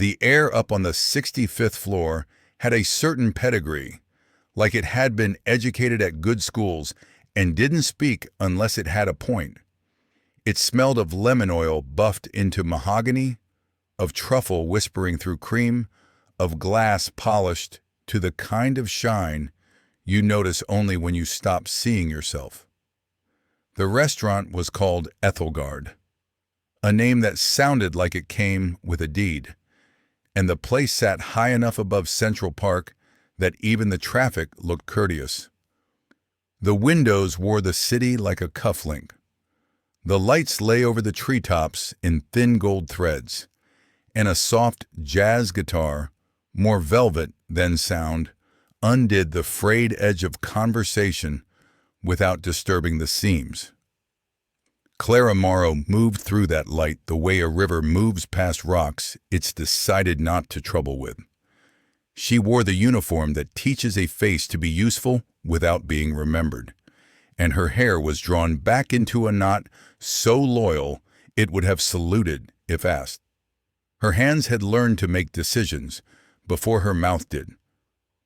The air up on the 65th floor had a certain pedigree, like it had been educated at good schools and didn't speak unless it had a point. It smelled of lemon oil buffed into mahogany, of truffle whispering through cream, of glass polished to the kind of shine you notice only when you stop seeing yourself. The restaurant was called Ethelgard, a name that sounded like it came with a deed, and the place sat high enough above Central Park that even the traffic looked courteous. The windows wore the city like a cufflink. The lights lay over the treetops in thin gold threads, and a soft jazz guitar, more velvet than sound, undid the frayed edge of conversation without disturbing the seams. Clara Morrow moved through that light the way a river moves past rocks it's decided not to trouble with. She wore the uniform that teaches a face to be useful without being remembered, and her hair was drawn back into a knot so loyal it would have saluted if asked. Her hands had learned to make decisions before her mouth did.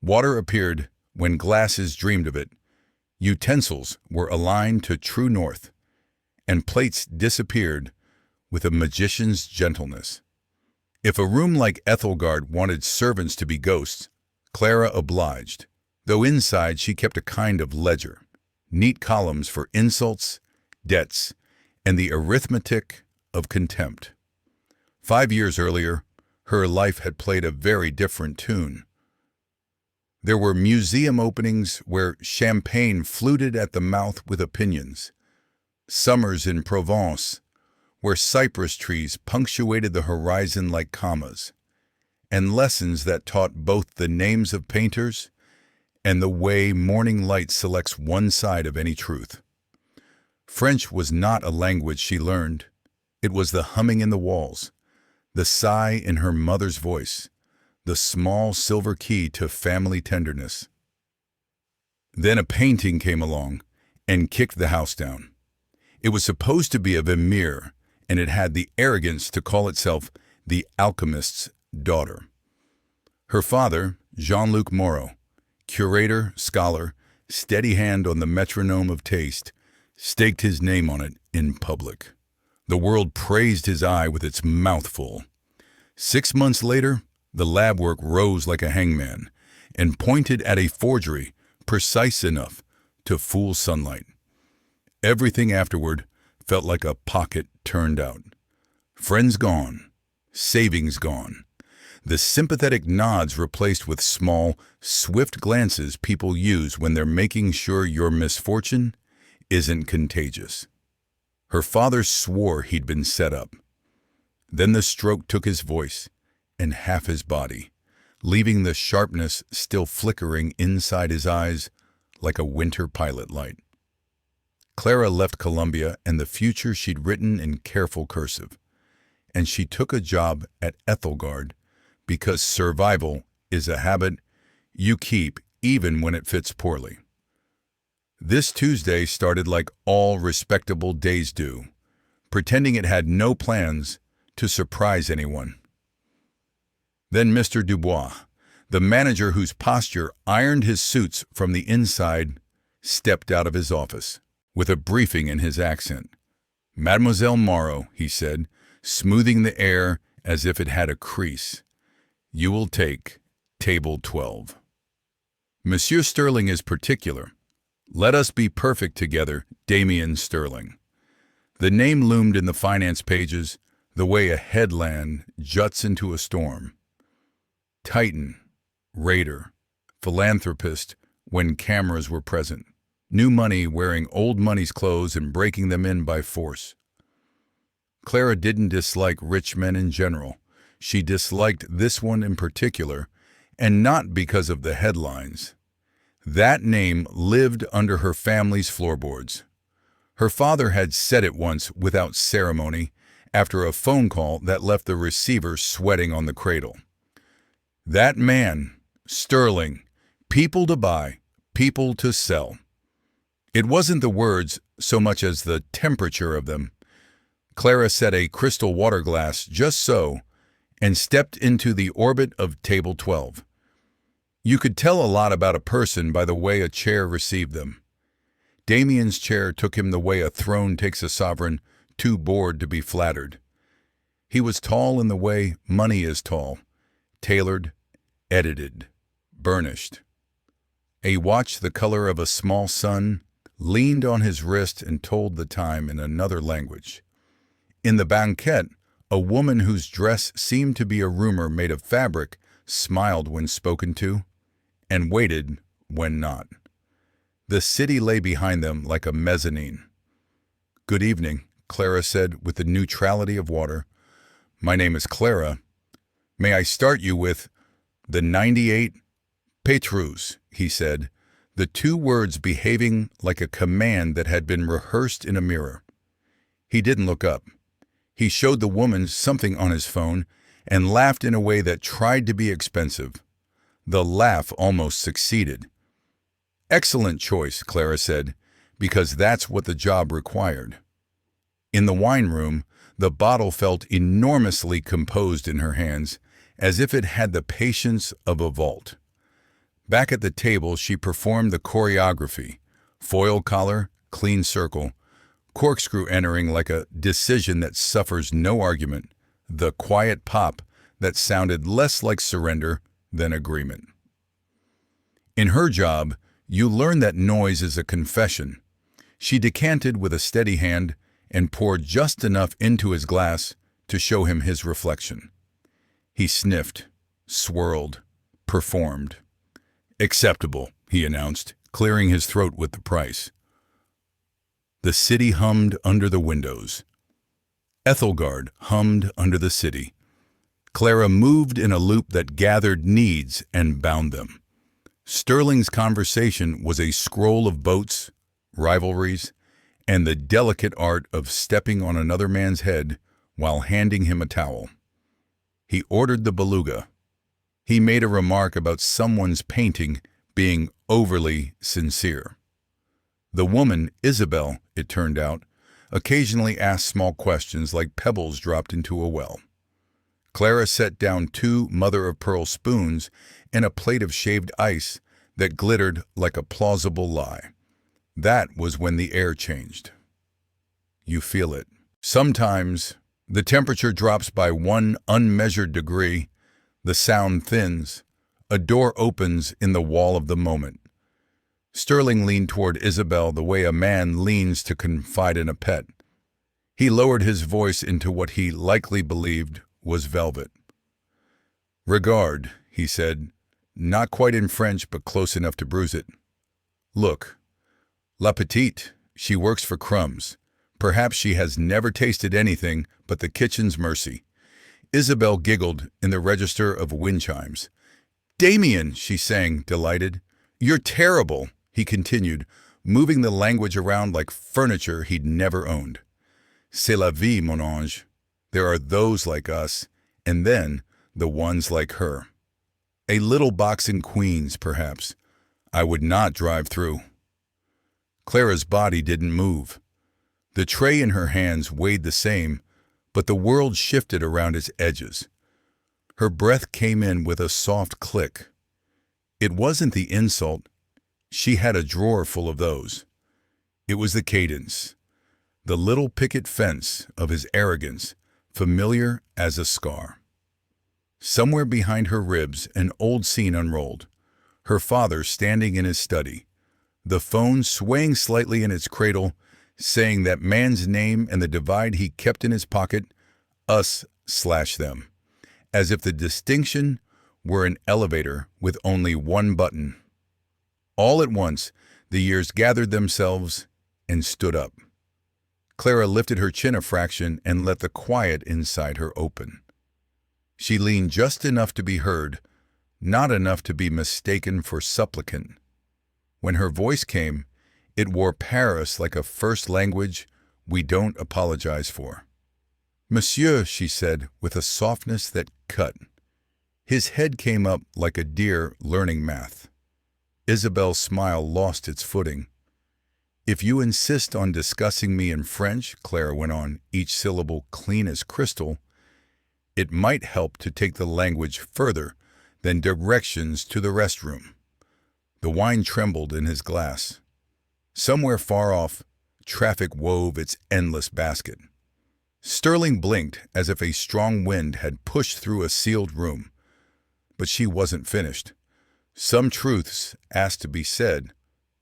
Water appeared when glasses dreamed of it. Utensils were aligned to true north, and plates disappeared with a magician's gentleness. If a room like Ethelgard wanted servants to be ghosts, Clara obliged, though inside she kept a kind of ledger, neat columns for insults, debts, and the arithmetic of contempt. 5 years earlier, her life had played a very different tune. There were museum openings where champagne fluted at the mouth with opinions, summers in Provence where cypress trees punctuated the horizon like commas, and lessons that taught both the names of painters and the way morning light selects one side of any truth. French was not a language she learned. It was the humming in the walls, the sigh in her mother's voice, the small silver key to family tenderness. Then a painting came along and kicked the house down. It was supposed to be of Vermeer, and it had the arrogance to call itself the alchemist's daughter. Her father, Jean-Luc Moreau, curator, scholar, steady hand on the metronome of taste, staked his name on it in public. The world praised his eye with its mouth full. 6 months later, the lab work rose like a hangman and pointed at a forgery precise enough to fool sunlight. Everything afterward felt like a pocket turned out. Friends gone, savings gone. The sympathetic nods replaced with small, swift glances people use when they're making sure your misfortune isn't contagious. Her father swore he'd been set up. Then the stroke took his voice and half his body, leaving the sharpness still flickering inside his eyes like a winter pilot light. Clara left Columbia and the future she'd written in careful cursive, and she took a job at Ethelgard because survival is a habit you keep even when it fits poorly. This Tuesday started like all respectable days do, pretending it had no plans to surprise anyone. Then Mr. Dubois, the manager whose posture ironed his suits from the inside, stepped out of his office with a briefing in his accent. "Mademoiselle Morrow," he said, smoothing the air as if it had a crease, "you will take table 12. Monsieur Sterling is particular. Let us be perfect together, Damien Sterling." The name loomed in the finance pages the way a headland juts into a storm. Titan, raider, philanthropist when cameras were present. New money wearing old money's clothes and breaking them in by force. Clara didn't dislike rich men in general. She disliked this one in particular, and not because of the headlines. That name lived under her family's floorboards. Her father had said it once without ceremony after a phone call that left the receiver sweating on the cradle. That man, Sterling, people to buy, people to sell. It wasn't the words so much as the temperature of them. Clara set a crystal water glass just so, and stepped into the orbit of table 12. You could tell a lot about a person by the way a chair received them. Damien's chair took him the way a throne takes a sovereign too bored to be flattered. He was tall in the way money is tall, tailored, edited, burnished. A watch the color of a small sun leaned on his wrist and told the time in another language. In the banquette, a woman whose dress seemed to be a rumor made of fabric smiled when spoken to, and waited when not. The city lay behind them like a mezzanine. "Good evening," Clara said with the neutrality of water. "My name is Clara. May I start you with the 98 Petrus," he said, the two words behaving like a command that had been rehearsed in a mirror. He didn't look up. He showed the woman something on his phone and laughed in a way that tried to be expensive. The laugh almost succeeded. "Excellent choice," Clara said, "because that's what the job required." In the wine room, the bottle felt enormously composed in her hands, as if it had the patience of a vault. Back at the table, she performed the choreography: foil collar, clean circle, corkscrew entering like a decision that suffers no argument, the quiet pop that sounded less like surrender than agreement. In her job, you learn that noise is a confession. She decanted with a steady hand and poured just enough into his glass to show him his reflection. He sniffed, swirled, performed. "Acceptable," he announced, clearing his throat with the price. The city hummed under the windows. Ethelgard hummed under the city. Clara moved in a loop that gathered needs and bound them. Sterling's conversation was a scroll of boats, rivalries, and the delicate art of stepping on another man's head while handing him a towel. He ordered the beluga. He made a remark about someone's painting being overly sincere. The woman, Isabel, it turned out, occasionally asked small questions like pebbles dropped into a well. Clara set down 2 mother-of-pearl spoons and a plate of shaved ice that glittered like a plausible lie. That was when the air changed. You feel it. Sometimes the temperature drops by 1 unmeasured degree, the sound thins, a door opens in the wall of the moment. Sterling leaned toward Isabel the way a man leans to confide in a pet. He lowered his voice into what he likely believed was velvet. "Regard," he said, not quite in French but close enough to bruise it. "Look, La Petite, she works for crumbs. Perhaps she has never tasted anything but the kitchen's mercy." Isabel giggled in the register of wind chimes. "Damien," she sang, delighted. "You're terrible," he continued, moving the language around like furniture he'd never owned. "C'est la vie, mon ange. There are those like us, and then the ones like her. A little box in Queens, perhaps. I would not drive through." Clara's body didn't move. The tray in her hands weighed the same, but the world shifted around its edges. Her breath came in with a soft click. It wasn't the insult. She had a drawer full of those. It was the cadence, the little picket fence of his arrogance, familiar as a scar. Somewhere behind her ribs, an old scene unrolled. Her father standing in his study, the phone swaying slightly in its cradle, saying that man's name and the divide he kept in his pocket, us/them, as if the distinction were an elevator with only one button. All at once, the years gathered themselves and stood up. Clara lifted her chin a fraction and let the quiet inside her open. She leaned just enough to be heard, not enough to be mistaken for supplicant. When her voice came, it wore Paris like a first language we don't apologize for. "Monsieur," she said with a softness that cut. His head came up like a deer learning math. Isabel's smile lost its footing. "If you insist on discussing me in French," Clara went on, each syllable clean as crystal, It might help to take the language further than directions to the restroom. The wine trembled in his glass. Somewhere far off, traffic wove its endless basket. Sterling blinked as if a strong wind had pushed through a sealed room. But she wasn't finished. Some truths ask to be said,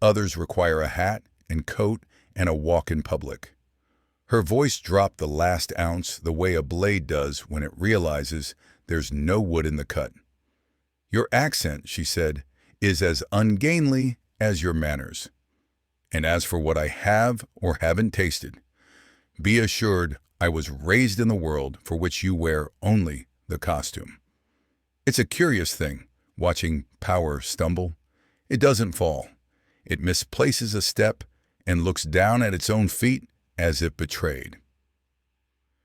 others require a hat and coat and a walk in public. Her voice dropped the last ounce the way a blade does when it realizes there's no wood in the cut. "Your accent," she said, "is as ungainly as your manners. And as for what I have or haven't tasted, be assured I was raised in the world for which you wear only the costume." It's a curious thing, watching power stumble. It doesn't fall. It misplaces a step and looks down at its own feet as if betrayed.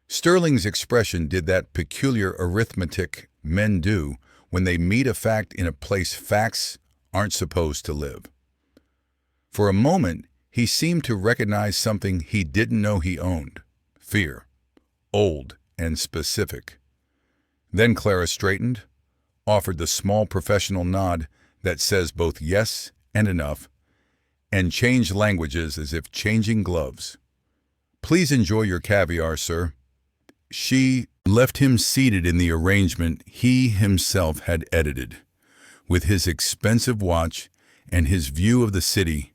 Sterling's expression did that peculiar arithmetic men do when they meet a fact in a place facts aren't supposed to live. For a moment, he seemed to recognize something he didn't know he owned: fear, old and specific. Then Clara straightened, offered the small professional nod that says both yes and enough, and changed languages as if changing gloves. "Please enjoy your caviar, sir." She left him seated in the arrangement he himself had edited, with his expensive watch and his view of the city,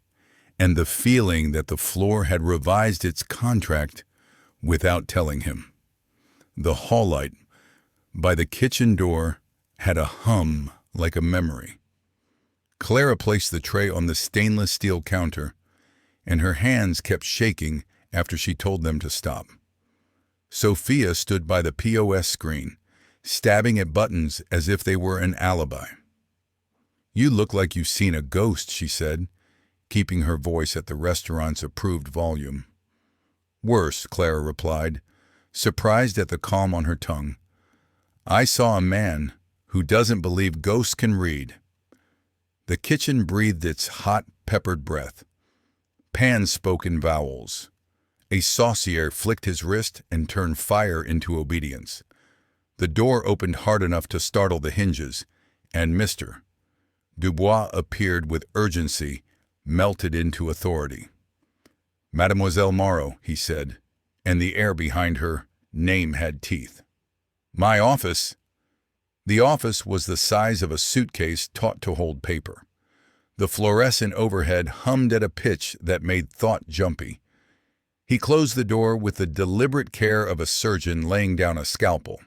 and the feeling that the floor had revised its contract without telling him. The hall light by the kitchen door had a hum like a memory. Clara placed the tray on the stainless steel counter, and her hands kept shaking after she told them to stop. Sophia stood by the POS screen, stabbing at buttons as if they were an alibi. "You look like you've seen a ghost," she said, keeping her voice at the restaurant's approved volume. "Worse," Clara replied, surprised at the calm on her tongue. "I saw a man who doesn't believe ghosts can read." The kitchen breathed its hot, peppered breath. Pans spoke in vowels. A saucier flicked his wrist and turned fire into obedience. The door opened hard enough to startle the hinges, and Mr. Dubois appeared with urgency, melted into authority. "Mademoiselle Morrow," he said, and the air behind her name had teeth. "My office." The office was the size of a suitcase taught to hold paper. The fluorescent overhead hummed at a pitch that made thought jumpy. He closed the door with the deliberate care of a surgeon laying down a scalpel.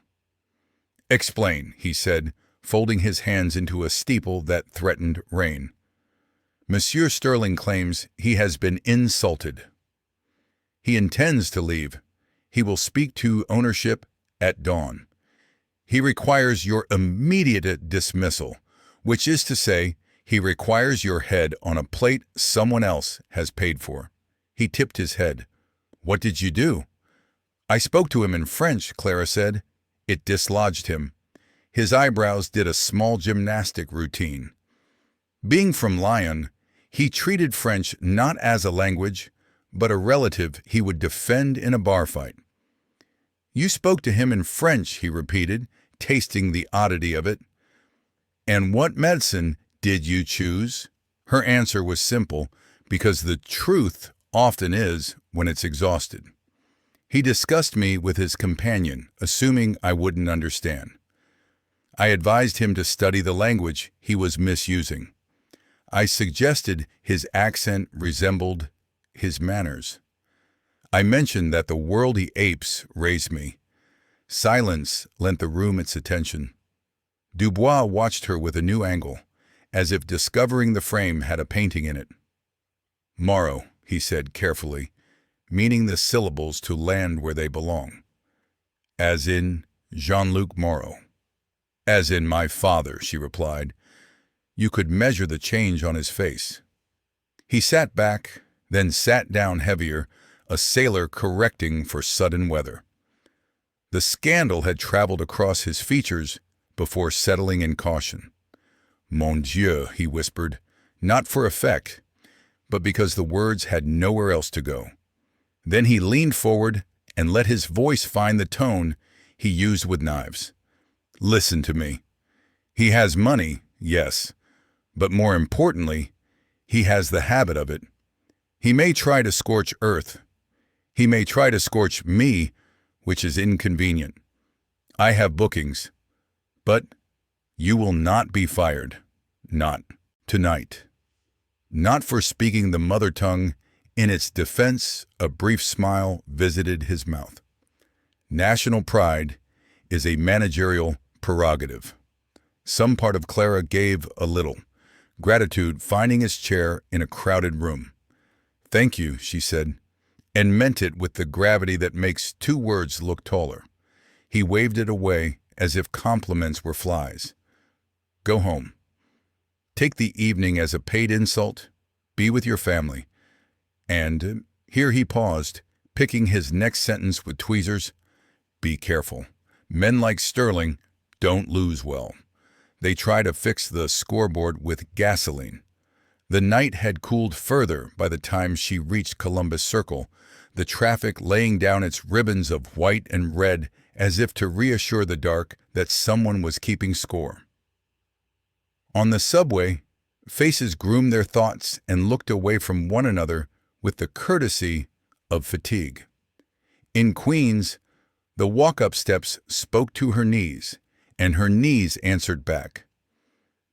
"Explain," he said, folding his hands into a steeple that threatened rain. "Monsieur Sterling claims he has been insulted. He intends to leave. He will speak to ownership at dawn. He requires your immediate dismissal, which is to say, he requires your head on a plate someone else has paid for." He tipped his head. "What did you do?" "I spoke to him in French," Clara said. It dislodged him. His eyebrows did a small gymnastic routine. Being from Lyon, he treated French not as a language, but a relative he would defend in a bar fight. "You spoke to him in French," he repeated, tasting the oddity of it. "And what medicine did you choose?" Her answer was simple, because the truth often is when it's exhausted. "He discussed me with his companion, assuming I wouldn't understand. I advised him to study the language he was misusing. I suggested his accent resembled his manners. I mentioned that the world he apes raised me." Silence lent the room its attention. Dubois watched her with a new angle, as if discovering the frame had a painting in it. "Morrow," he said carefully, meaning the syllables to land where they belong. "As in Jean-Luc Moreau." "As in my father," she replied. You could measure the change on his face. He sat back, then sat down heavier, a sailor correcting for sudden weather. The scandal had traveled across his features before settling in caution. "Mon Dieu," he whispered, not for effect, but because the words had nowhere else to go. Then he leaned forward and let his voice find the tone he used with knives. Listen to me. He has money, yes, but more importantly, he has the habit of it. He may try to scorch earth. He may try to scorch me, which is inconvenient. I have bookings, but you will not be fired. Not tonight. Not for speaking the mother tongue. In its defense, a brief smile visited his mouth. National pride is a managerial prerogative. Some part of Clara gave a little, gratitude finding his chair in a crowded room. "Thank you," she said, and meant it with the gravity that makes two words look taller. He waved it away as if compliments were flies. "Go home. Take the evening as a paid insult. Be with your family." And here he paused, picking his next sentence with tweezers. "Be careful. Men like Sterling don't lose well. They try to fix the scoreboard with gasoline." The night had cooled further by the time she reached Columbus Circle, the traffic laying down its ribbons of white and red as if to reassure the dark that someone was keeping score. On the subway, faces groomed their thoughts and looked away from one another with the courtesy of fatigue. In Queens, the walk-up steps spoke to her knees, and her knees answered back.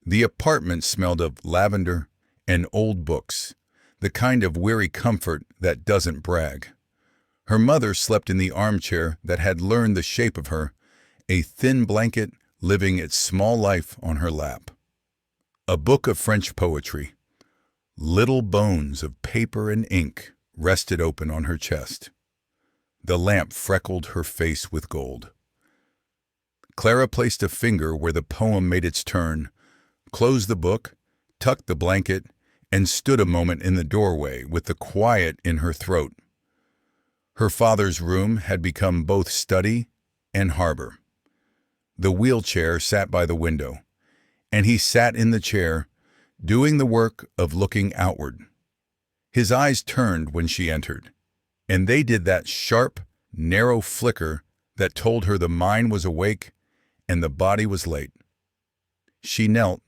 The apartment smelled of lavender and old books, the kind of weary comfort that doesn't brag. Her mother slept in the armchair that had learned the shape of her, a thin blanket living its small life on her lap. A book of French poetry, little bones of paper and ink, rested open on her chest. The lamp freckled her face with gold. Clara placed a finger where the poem made its turn, closed the book, tucked the blanket, and stood a moment in the doorway with the quiet in her throat. Her father's room had become both study and harbor. The wheelchair sat by the window, and he sat in the chair, doing the work of looking outward. His eyes turned when she entered, and they did that sharp, narrow flicker that told her the mind was awake and the body was late. She knelt,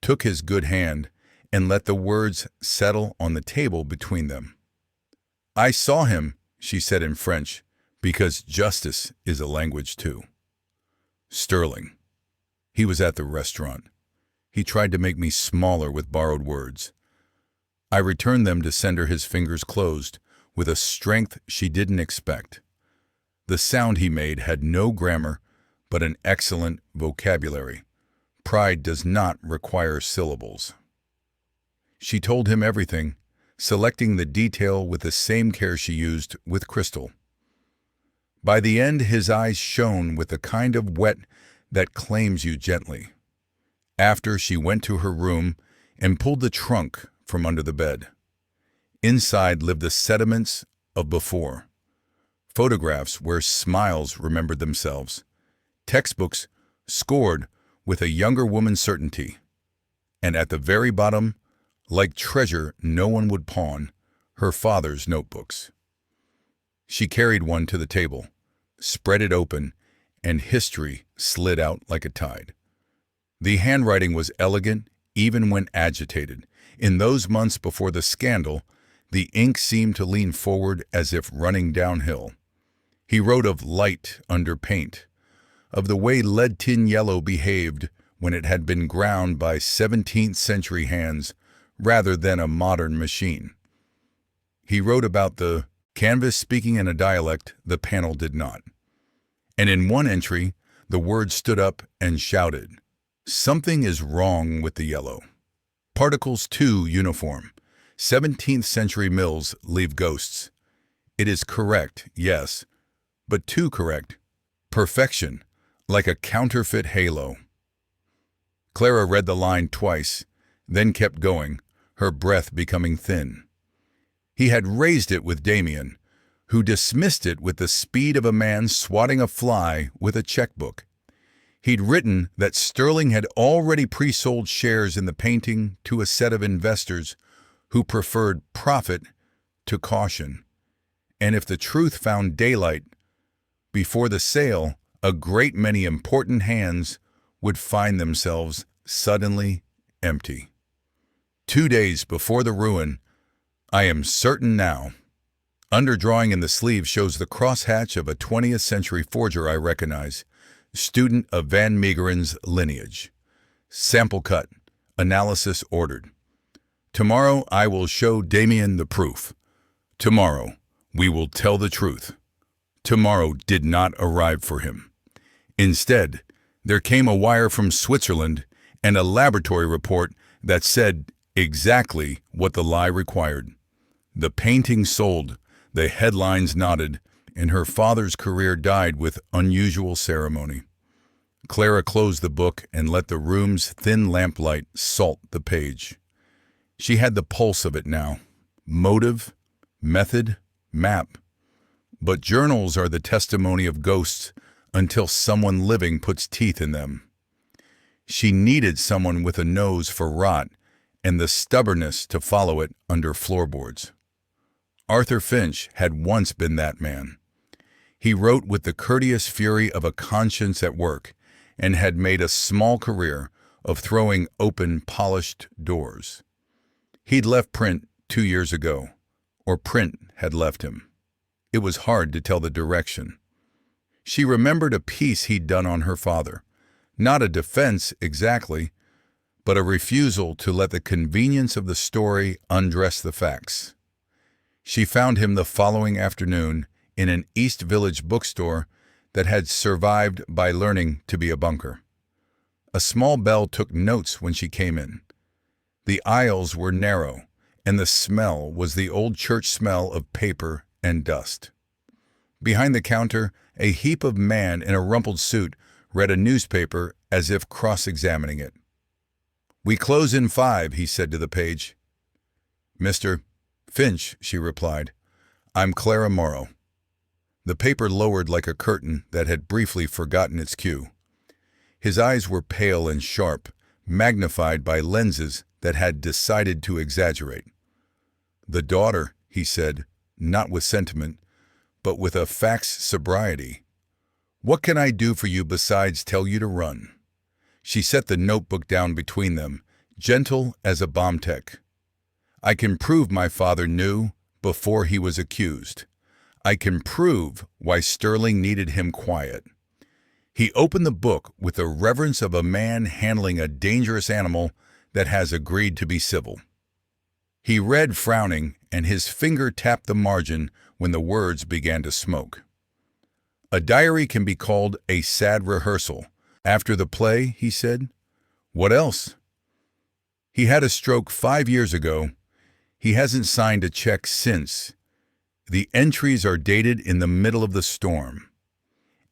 took his good hand, and let the words settle on the table between them. "I saw him," she said in French, because justice is a language too. "Sterling. He was at the restaurant. He tried to make me smaller with borrowed words." I returned them to send her his fingers closed, with a strength she didn't expect. The sound he made had no grammar, but an excellent vocabulary. Pride does not require syllables. She told him everything, selecting the detail with the same care she used with Crystal. By the end, his eyes shone with the kind of wet that claims you gently. After, she went to her room and pulled the trunk from under the bed. Inside lived the sediments of before. Photographs where smiles remembered themselves. Textbooks scored with a younger woman's certainty. And at the very bottom, like treasure no one would pawn, her father's notebooks. She carried one to the table, spread it open, and history slid out like a tide. The handwriting was elegant even when agitated. In those months before the scandal, the ink seemed to lean forward as if running downhill. He wrote of light under paint, of the way lead tin yellow behaved when it had been ground by 17th century hands rather than a modern machine. He wrote about the canvas speaking in a dialect the panel did not. And in one entry, the words stood up and shouted, "Something is wrong with the yellow. Particles too uniform. 17th century mills leave ghosts. It is correct, yes, but too correct. Perfection, like a counterfeit halo." Clara read the line twice, then kept going, her breath becoming thin. He had raised it with Damien, who dismissed it with the speed of a man swatting a fly with a checkbook. He'd written that Sterling had already pre-sold shares in the painting to a set of investors who preferred profit to caution. And if the truth found daylight before the sale, a great many important hands would find themselves suddenly empty. 2 days before the ruin, I am certain now. Underdrawing in the sleeve shows the crosshatch of a 20th century forger I recognize, student of Van Meegeren's lineage. Sample cut, analysis ordered. Tomorrow I will show Damien the proof. Tomorrow we will tell the truth. Tomorrow did not arrive for him. Instead, there came a wire from Switzerland and a laboratory report that said exactly what the lie required. The painting sold, the headlines nodded, and her father's career died with unusual ceremony. Clara closed the book and let the room's thin lamplight salt the page. She had the pulse of it now. Motive, method, map. But journals are the testimony of ghosts until someone living puts teeth in them. She needed someone with a nose for rot and the stubbornness to follow it under floorboards. Arthur Finch had once been that man. He wrote with the courteous fury of a conscience at work and had made a small career of throwing open polished doors. He'd left print 2 years ago, or print had left him. It was hard to tell the direction. She remembered a piece he'd done on her father. Not a defense exactly, but a refusal to let the convenience of the story undress the facts. She found him the following afternoon in an East Village bookstore that had survived by learning to be a bunker. A small bell took notes when she came in. The aisles were narrow, and the smell was the old church smell of paper and dust. Behind the counter, a heap of man in a rumpled suit read a newspaper as if cross-examining it. "We close in 5, he said to the page. "Mr. Finch," she replied. "I'm Clara Morrow." The paper lowered like a curtain that had briefly forgotten its cue. His eyes were pale and sharp, magnified by lenses that had decided to exaggerate. "The daughter," he said, not with sentiment, but with a fact's sobriety. "What can I do for you besides tell you to run?" She set the notebook down between them, gentle as a bomb tech. "I can prove my father knew before he was accused. I can prove why Sterling needed him quiet." He opened the book with the reverence of a man handling a dangerous animal that has agreed to be civil. He read frowning, and his finger tapped the margin when the words began to smoke. "A diary can be called a sad rehearsal. After the play," he said. "What else?" "He had a stroke 5 years ago. He hasn't signed a check since. The entries are dated in the middle of the storm."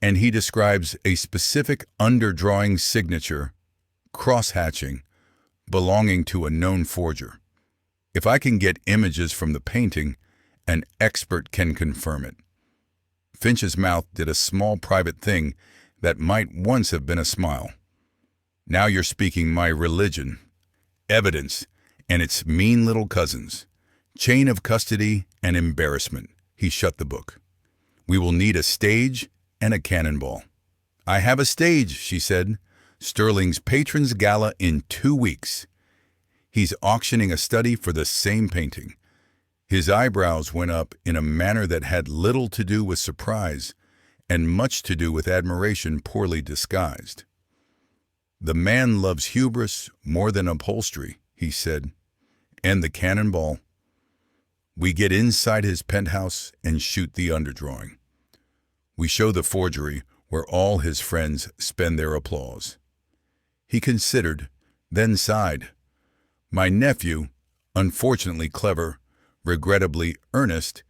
And he describes a specific underdrawing signature, cross-hatching, belonging to a known forger. If I can get images from the painting, an expert can confirm it. Finch's mouth did a small private thing that might once have been a smile. "Now you're speaking my religion. Evidence and its mean little cousins. Chain of custody and embarrassment." He shut the book. "We will need a stage and a cannonball." "I have a stage," she said. "Sterling's Patrons Gala in 2 weeks. He's auctioning a study for the same painting." His eyebrows went up in a manner that had little to do with surprise and much to do with admiration poorly disguised. "The man loves hubris more than upholstery," he said. "And the cannonball. We get inside his penthouse and shoot the underdrawing. We show the forgery where all his friends spend their applause." He considered, then sighed. "My nephew, unfortunately clever, regrettably earnest,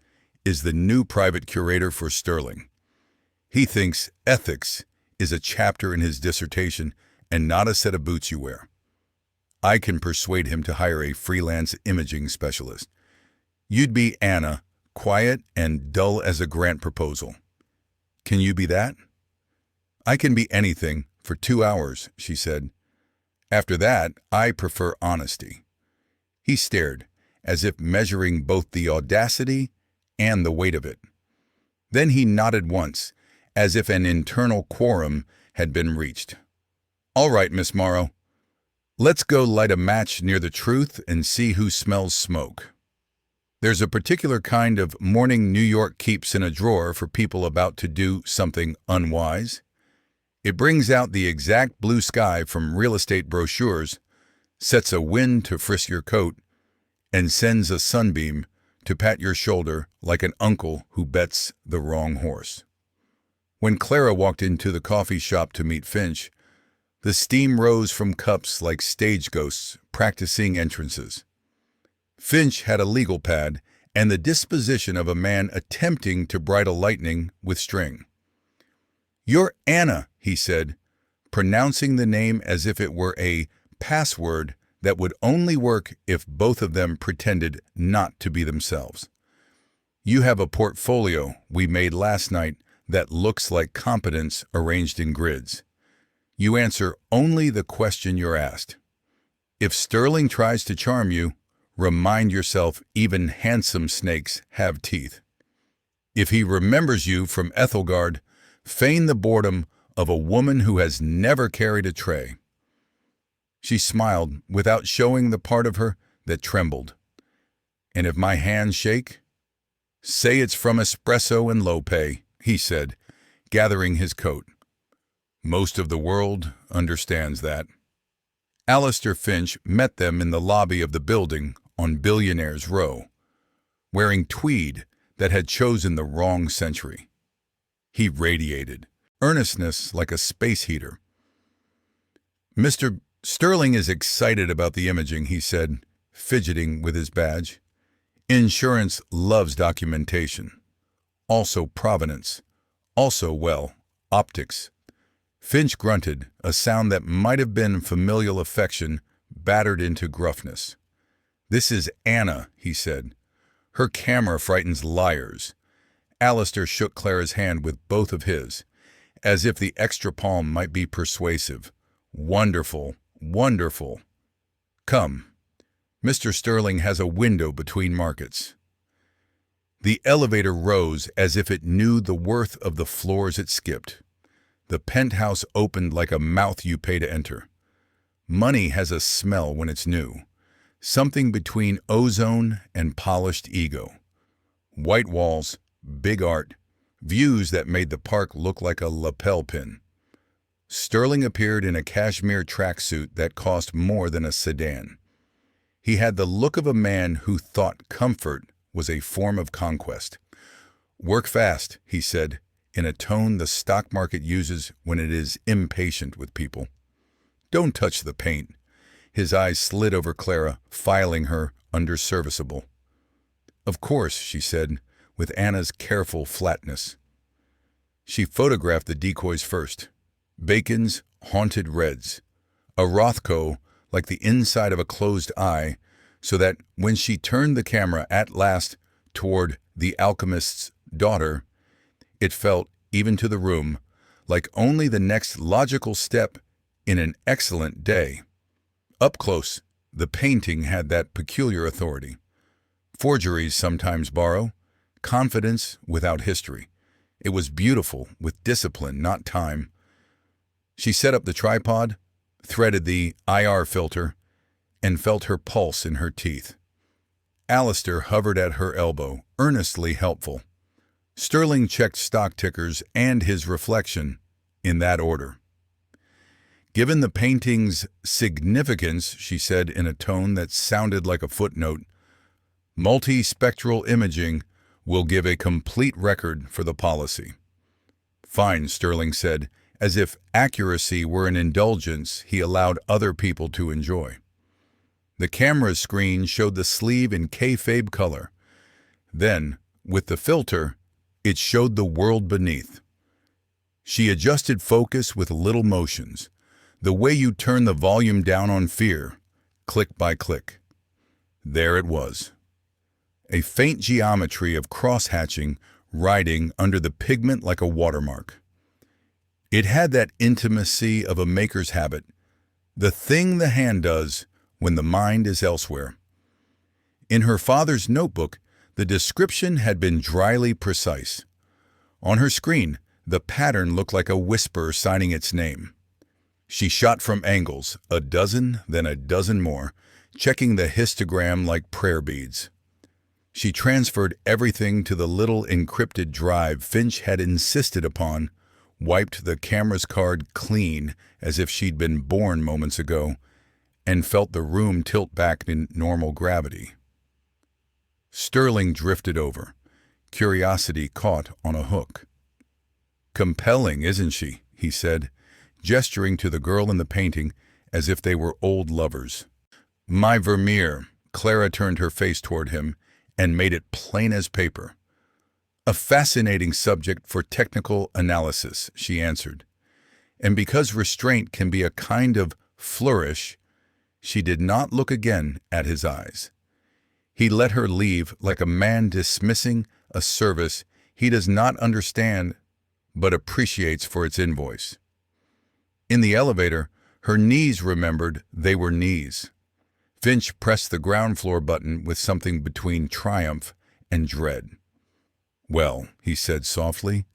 is the new private curator for Sterling. He thinks ethics is a chapter in his dissertation and not a set of boots you wear. I can persuade him to hire a freelance imaging specialist. You'd be Anna, quiet and dull as a grant proposal. Can you be that?" "I can be anything for 2 hours," she said. "After that, I prefer honesty." He stared, as if measuring both the audacity and the weight of it. Then he nodded once, as if an internal quorum had been reached. "All right, Miss Morrow. Let's go light a match near the truth and see who smells smoke." There's a particular kind of morning New York keeps in a drawer for people about to do something unwise. It brings out the exact blue sky from real estate brochures, sets a wind to frisk your coat, and sends a sunbeam to pat your shoulder like an uncle who bets the wrong horse. When Clara walked into the coffee shop to meet Finch, the steam rose from cups like stage ghosts practicing entrances. Finch had a legal pad and the disposition of a man attempting to bridle lightning with string. "You're Anna," he said, pronouncing the name as if it were a password that would only work if both of them pretended not to be themselves. "You have a portfolio we made last night that looks like competence arranged in grids. You answer only the question you're asked. If Sterling tries to charm you, remind yourself even handsome snakes have teeth. If he remembers you from Ethelgard, feign the boredom of a woman who has never carried a tray." She smiled without showing the part of her that trembled. "And if my hands shake, say it's from espresso and low pay," he said, gathering his coat. "Most of the world understands that." Alistair Finch met them in the lobby of the building on Billionaire's Row, wearing tweed that had chosen the wrong century. He radiated earnestness like a space heater. "Mr. Sterling is excited about the imaging," he said, fidgeting with his badge. "Insurance loves documentation. Also provenance. Also, well, optics." Finch grunted, a sound that might have been familial affection battered into gruffness. "This is Anna," he said. "Her camera frightens liars." Alistair shook Clara's hand with both of his, as if the extra palm might be persuasive. "Wonderful, wonderful. Come. Mr. Sterling has a window between markets." The elevator rose as if it knew the worth of the floors it skipped. The penthouse opened like a mouth you pay to enter. Money has a smell when it's new, something between ozone and polished ego. White walls, big art, views that made the park look like a lapel pin. Sterling appeared in a cashmere tracksuit that cost more than a sedan. He had the look of a man who thought comfort was a form of conquest. "Work fast," he said, in a tone the stock market uses when it is impatient with people. "Don't touch the paint." His eyes slid over Clara, filing her under serviceable. "Of course," she said, with Anna's careful flatness. She photographed the decoys first. Bacon's haunted reds. A Rothko like the inside of a closed eye, so that when she turned the camera at last toward the alchemist's daughter, it felt, even to the room, like only the next logical step in an excellent day. Up close, the painting had that peculiar authority. Forgeries sometimes borrow, confidence without history. It was beautiful, with discipline, not time. She set up the tripod, threaded the IR filter, and felt her pulse in her teeth. Alistair hovered at her elbow, earnestly helpful. Sterling checked stock tickers and his reflection, in that order. "Given the painting's significance," she said in a tone that sounded like a footnote, "multispectral imaging will give a complete record for the policy." "Fine," Sterling said, as if accuracy were an indulgence he allowed other people to enjoy. The camera screen showed the sleeve in kayfabe color. Then, with the filter, it showed the world beneath. She adjusted focus with little motions, the way you turn the volume down on fear, click by click. There it was. A faint geometry of cross-hatching riding under the pigment like a watermark. It had that intimacy of a maker's habit, the thing the hand does when the mind is elsewhere. In her father's notebook, the description had been dryly precise. On her screen, The pattern looked like a whisper signing its name. She shot from angles, a dozen, then a dozen more, checking the histogram like prayer beads. She transferred everything to the little encrypted drive Finch had insisted upon, wiped the camera's card clean as if she'd been born moments ago, and felt the room tilt back in normal gravity. Sterling drifted over, curiosity caught on a hook. "Compelling, isn't she?" he said, gesturing to the girl in the painting as if they were old lovers. "My Vermeer." Clara turned her face toward him and made it plain as paper. "A fascinating subject for technical analysis," she answered. And because restraint can be a kind of flourish, she did not look again at his eyes. He let her leave like a man dismissing a service he does not understand but appreciates for its invoice. In the elevator, her knees remembered they were knees. Finch pressed the ground floor button with something between triumph and dread. "Well," he said softly,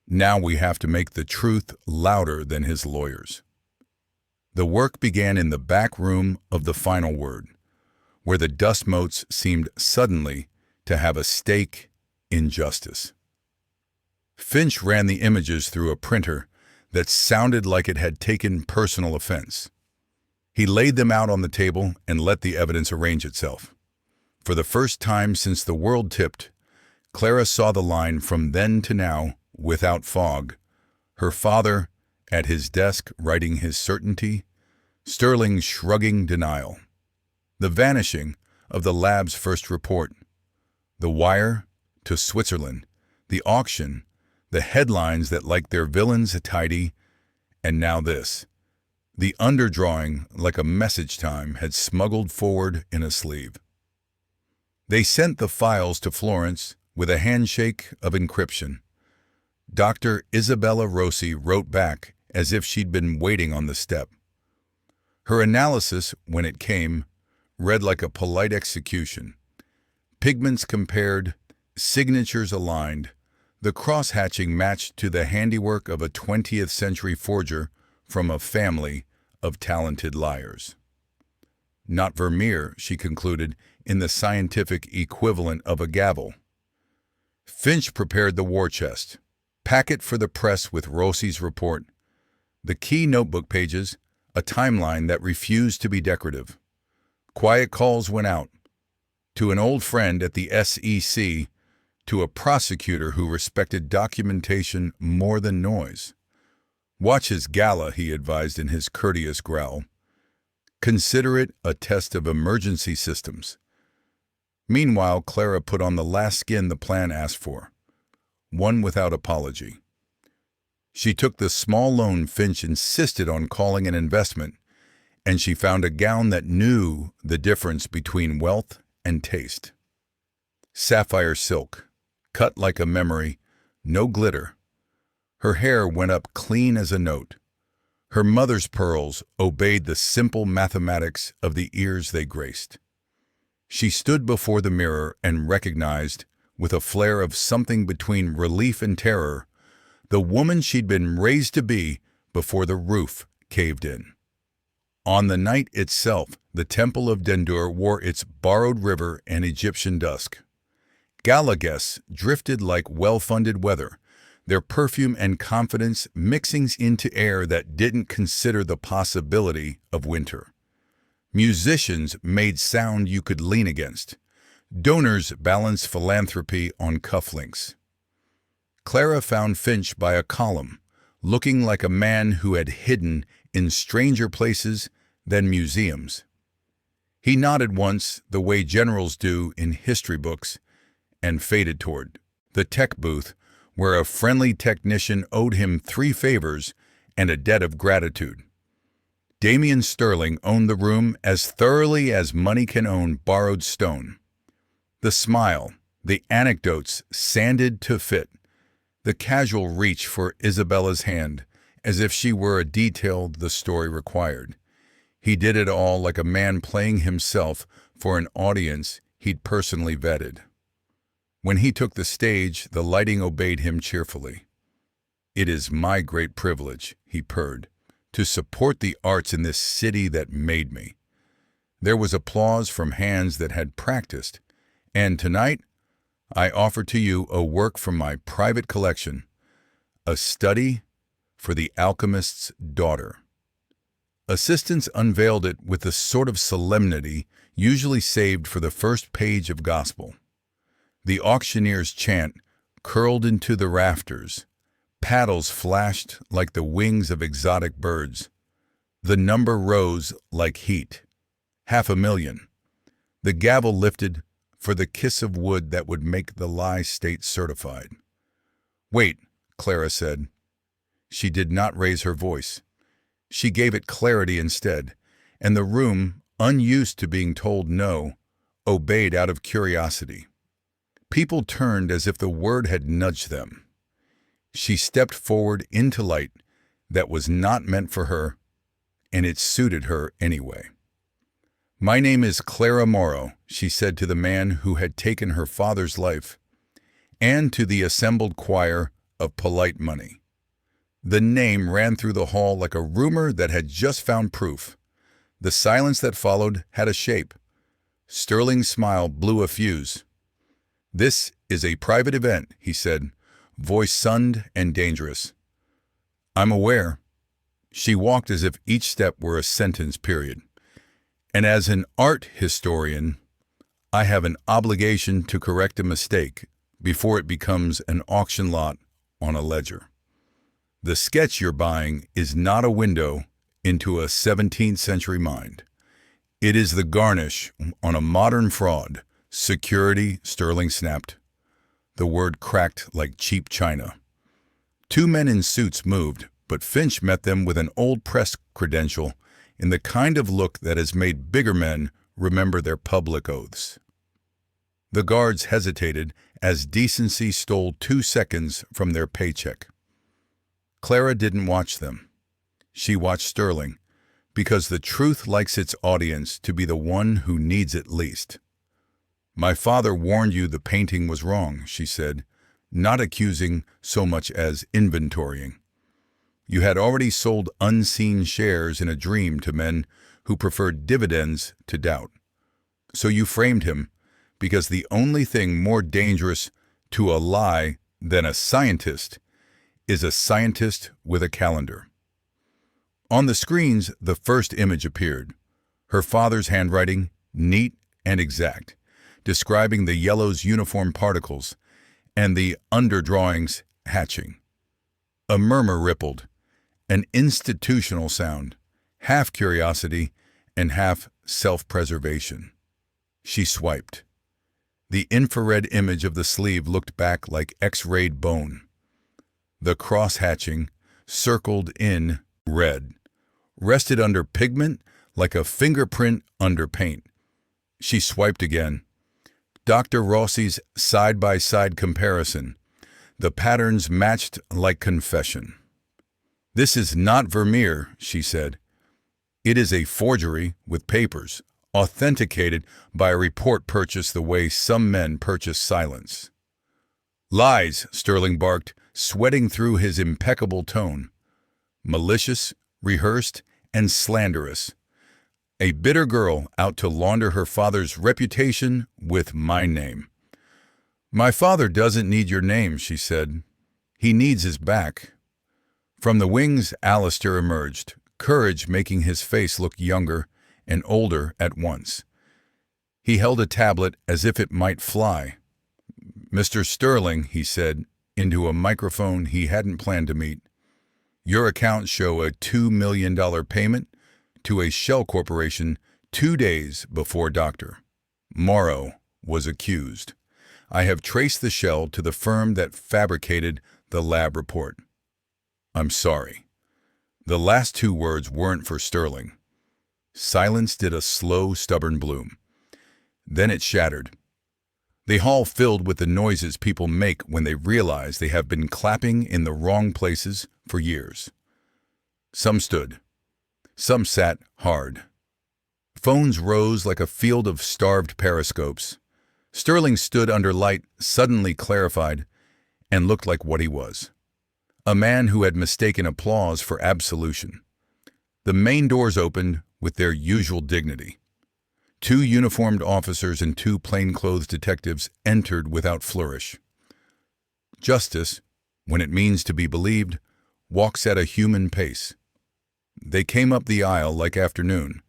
"now we have to make the truth louder than his lawyers." The work began in the back room of the final word, where the dust motes seemed suddenly to have a stake in justice. Finch ran the images through a printer that sounded like it had taken personal offense. He laid them out on the table and let the evidence arrange itself. For the first time since the world tipped, Clara saw the line from then to now without fog. Her father at his desk writing his certainty, Sterling shrugging denial. The vanishing of the lab's first report. The wire to Switzerland, the auction, the headlines that liked their villains tidy, and now this. The underdrawing, like a message time, had smuggled forward in a sleeve. They sent the files to Florence with a handshake of encryption. Dr. Isabella Rossi wrote back as if she'd been waiting on the step. Her analysis, when it came, read like a polite execution. Pigments compared, signatures aligned, the cross-hatching matched to the handiwork of a 20th century forger from a family of talented liars. Not Vermeer, she concluded, in the scientific equivalent of a gavel. Finch prepared the war chest, packet for the press with Rossi's report, the key notebook pages, a timeline that refused to be decorative. Quiet calls went out, to an old friend at the SEC, to a prosecutor who respected documentation more than noise. "Watch his gala," he advised in his courteous growl. "Consider it a test of emergency systems." Meanwhile, Clara put on the last skin the plan asked for, one without apology. She took the small loan Finch insisted on calling an investment, and she found a gown that knew the difference between wealth and taste. Sapphire silk, cut like a memory, no glitter. Her hair went up clean as a note. Her mother's pearls obeyed the simple mathematics of the ears they graced. She stood before the mirror and recognized, with a flare of something between relief and terror, the woman she'd been raised to be before the roof caved in. On the night itself, the Temple of Dendur wore its borrowed river and Egyptian dusk. Gala guests drifted like well-funded weather, their perfume and confidence mixing into air that didn't consider the possibility of winter. Musicians made sound you could lean against. Donors balanced philanthropy on cufflinks. Clara found Finch by a column, looking like a man who had hidden in stranger places than museums. He nodded once, the way generals do in history books, and faded toward the tech booth, where a friendly technician owed him 3 favors and a debt of gratitude. Damian Sterling owned the room as thoroughly as money can own borrowed stone. The smile, the anecdotes sanded to fit, the casual reach for Isabella's hand, as if she were a detail the story required. He did it all like a man playing himself for an audience he'd personally vetted. When he took the stage, the lighting obeyed him cheerfully. "It is my great privilege," he purred, "to support the arts in this city that made me." There was applause from hands that had practiced, and tonight I offer to you a work from my private collection, a study for the alchemist's daughter. Assistants unveiled it with the sort of solemnity usually saved for the first page of gospel. The auctioneer's chant curled into the rafters. Paddles flashed like the wings of exotic birds. The number rose like heat. 500,000. The gavel lifted for the kiss of wood that would make the lie state certified. "Wait," Clara said. She did not raise her voice. She gave it clarity instead, and the room, unused to being told no, obeyed out of curiosity. People turned as if the word had nudged them. She stepped forward into light that was not meant for her, and it suited her anyway. "My name is Clara Morrow," she said to the man who had taken her father's life, and to the assembled choir of polite money. The name ran through the hall like a rumor that had just found proof. The silence that followed had a shape. Sterling's smile blew a fuse. "This is a private event," he said, voice sunned and dangerous. "I'm aware." She walked as if each step were a sentence period. "And as an art historian, I have an obligation to correct a mistake before it becomes an auction lot on a ledger. The sketch you're buying is not a window into a 17th century mind. It is the garnish on a modern fraud." "Security," Sterling snapped. The word cracked like cheap china. Two men in suits moved, but Finch met them with an old press credential in the kind of look that has made bigger men remember their public oaths. The guards hesitated as decency stole 2 seconds from their paycheck. Clara didn't watch them. She watched Sterling, because the truth likes its audience to be the one who needs it least. "My father warned you the painting was wrong," she said, not accusing so much as inventorying. "You had already sold unseen shares in a dream to men who preferred dividends to doubt. So you framed him, because the only thing more dangerous to a lie than a scientist is a scientist with a calendar." On the screens, the first image appeared. Her father's handwriting, neat and exact, describing the yellow's uniform particles and the underdrawings hatching. A murmur rippled, an institutional sound, half curiosity and half self-preservation. She swiped. The infrared image of the sleeve looked back like X-rayed bone. The cross-hatching, circled in red, rested under pigment like a fingerprint under paint. She swiped again. Dr. Rossi's side-by-side comparison. The patterns matched like confession. "This is not Vermeer," she said. "It is a forgery with papers, authenticated by a report purchased the way some men purchase silence." "Lies," Sterling barked, sweating through his impeccable tone. "Malicious, rehearsed, and slanderous. A bitter girl out to launder her father's reputation with my name." "My father doesn't need your name," she said. "He needs his back." From the wings, Alistair emerged, courage making his face look younger and older at once. He held a tablet as if it might fly. "Mr. Sterling," he said, into a microphone he hadn't planned to meet, "your accounts show a $2 million payment to a shell corporation 2 days before Dr. Morrow was accused. I have traced the shell to the firm that fabricated the lab report. I'm sorry." The last 2 words weren't for Sterling. Silence did a slow, stubborn bloom. Then it shattered. The hall filled with the noises people make when they realize they have been clapping in the wrong places for years. Some stood. Some sat hard. Phones rose like a field of starved periscopes. Sterling stood under light, suddenly clarified, and looked like what he was. A man who had mistaken applause for absolution. The main doors opened with their usual dignity. Two uniformed officers and two plainclothes detectives entered without flourish. Justice, when it means to be believed, walks at a human pace. They came up the aisle like afternoon,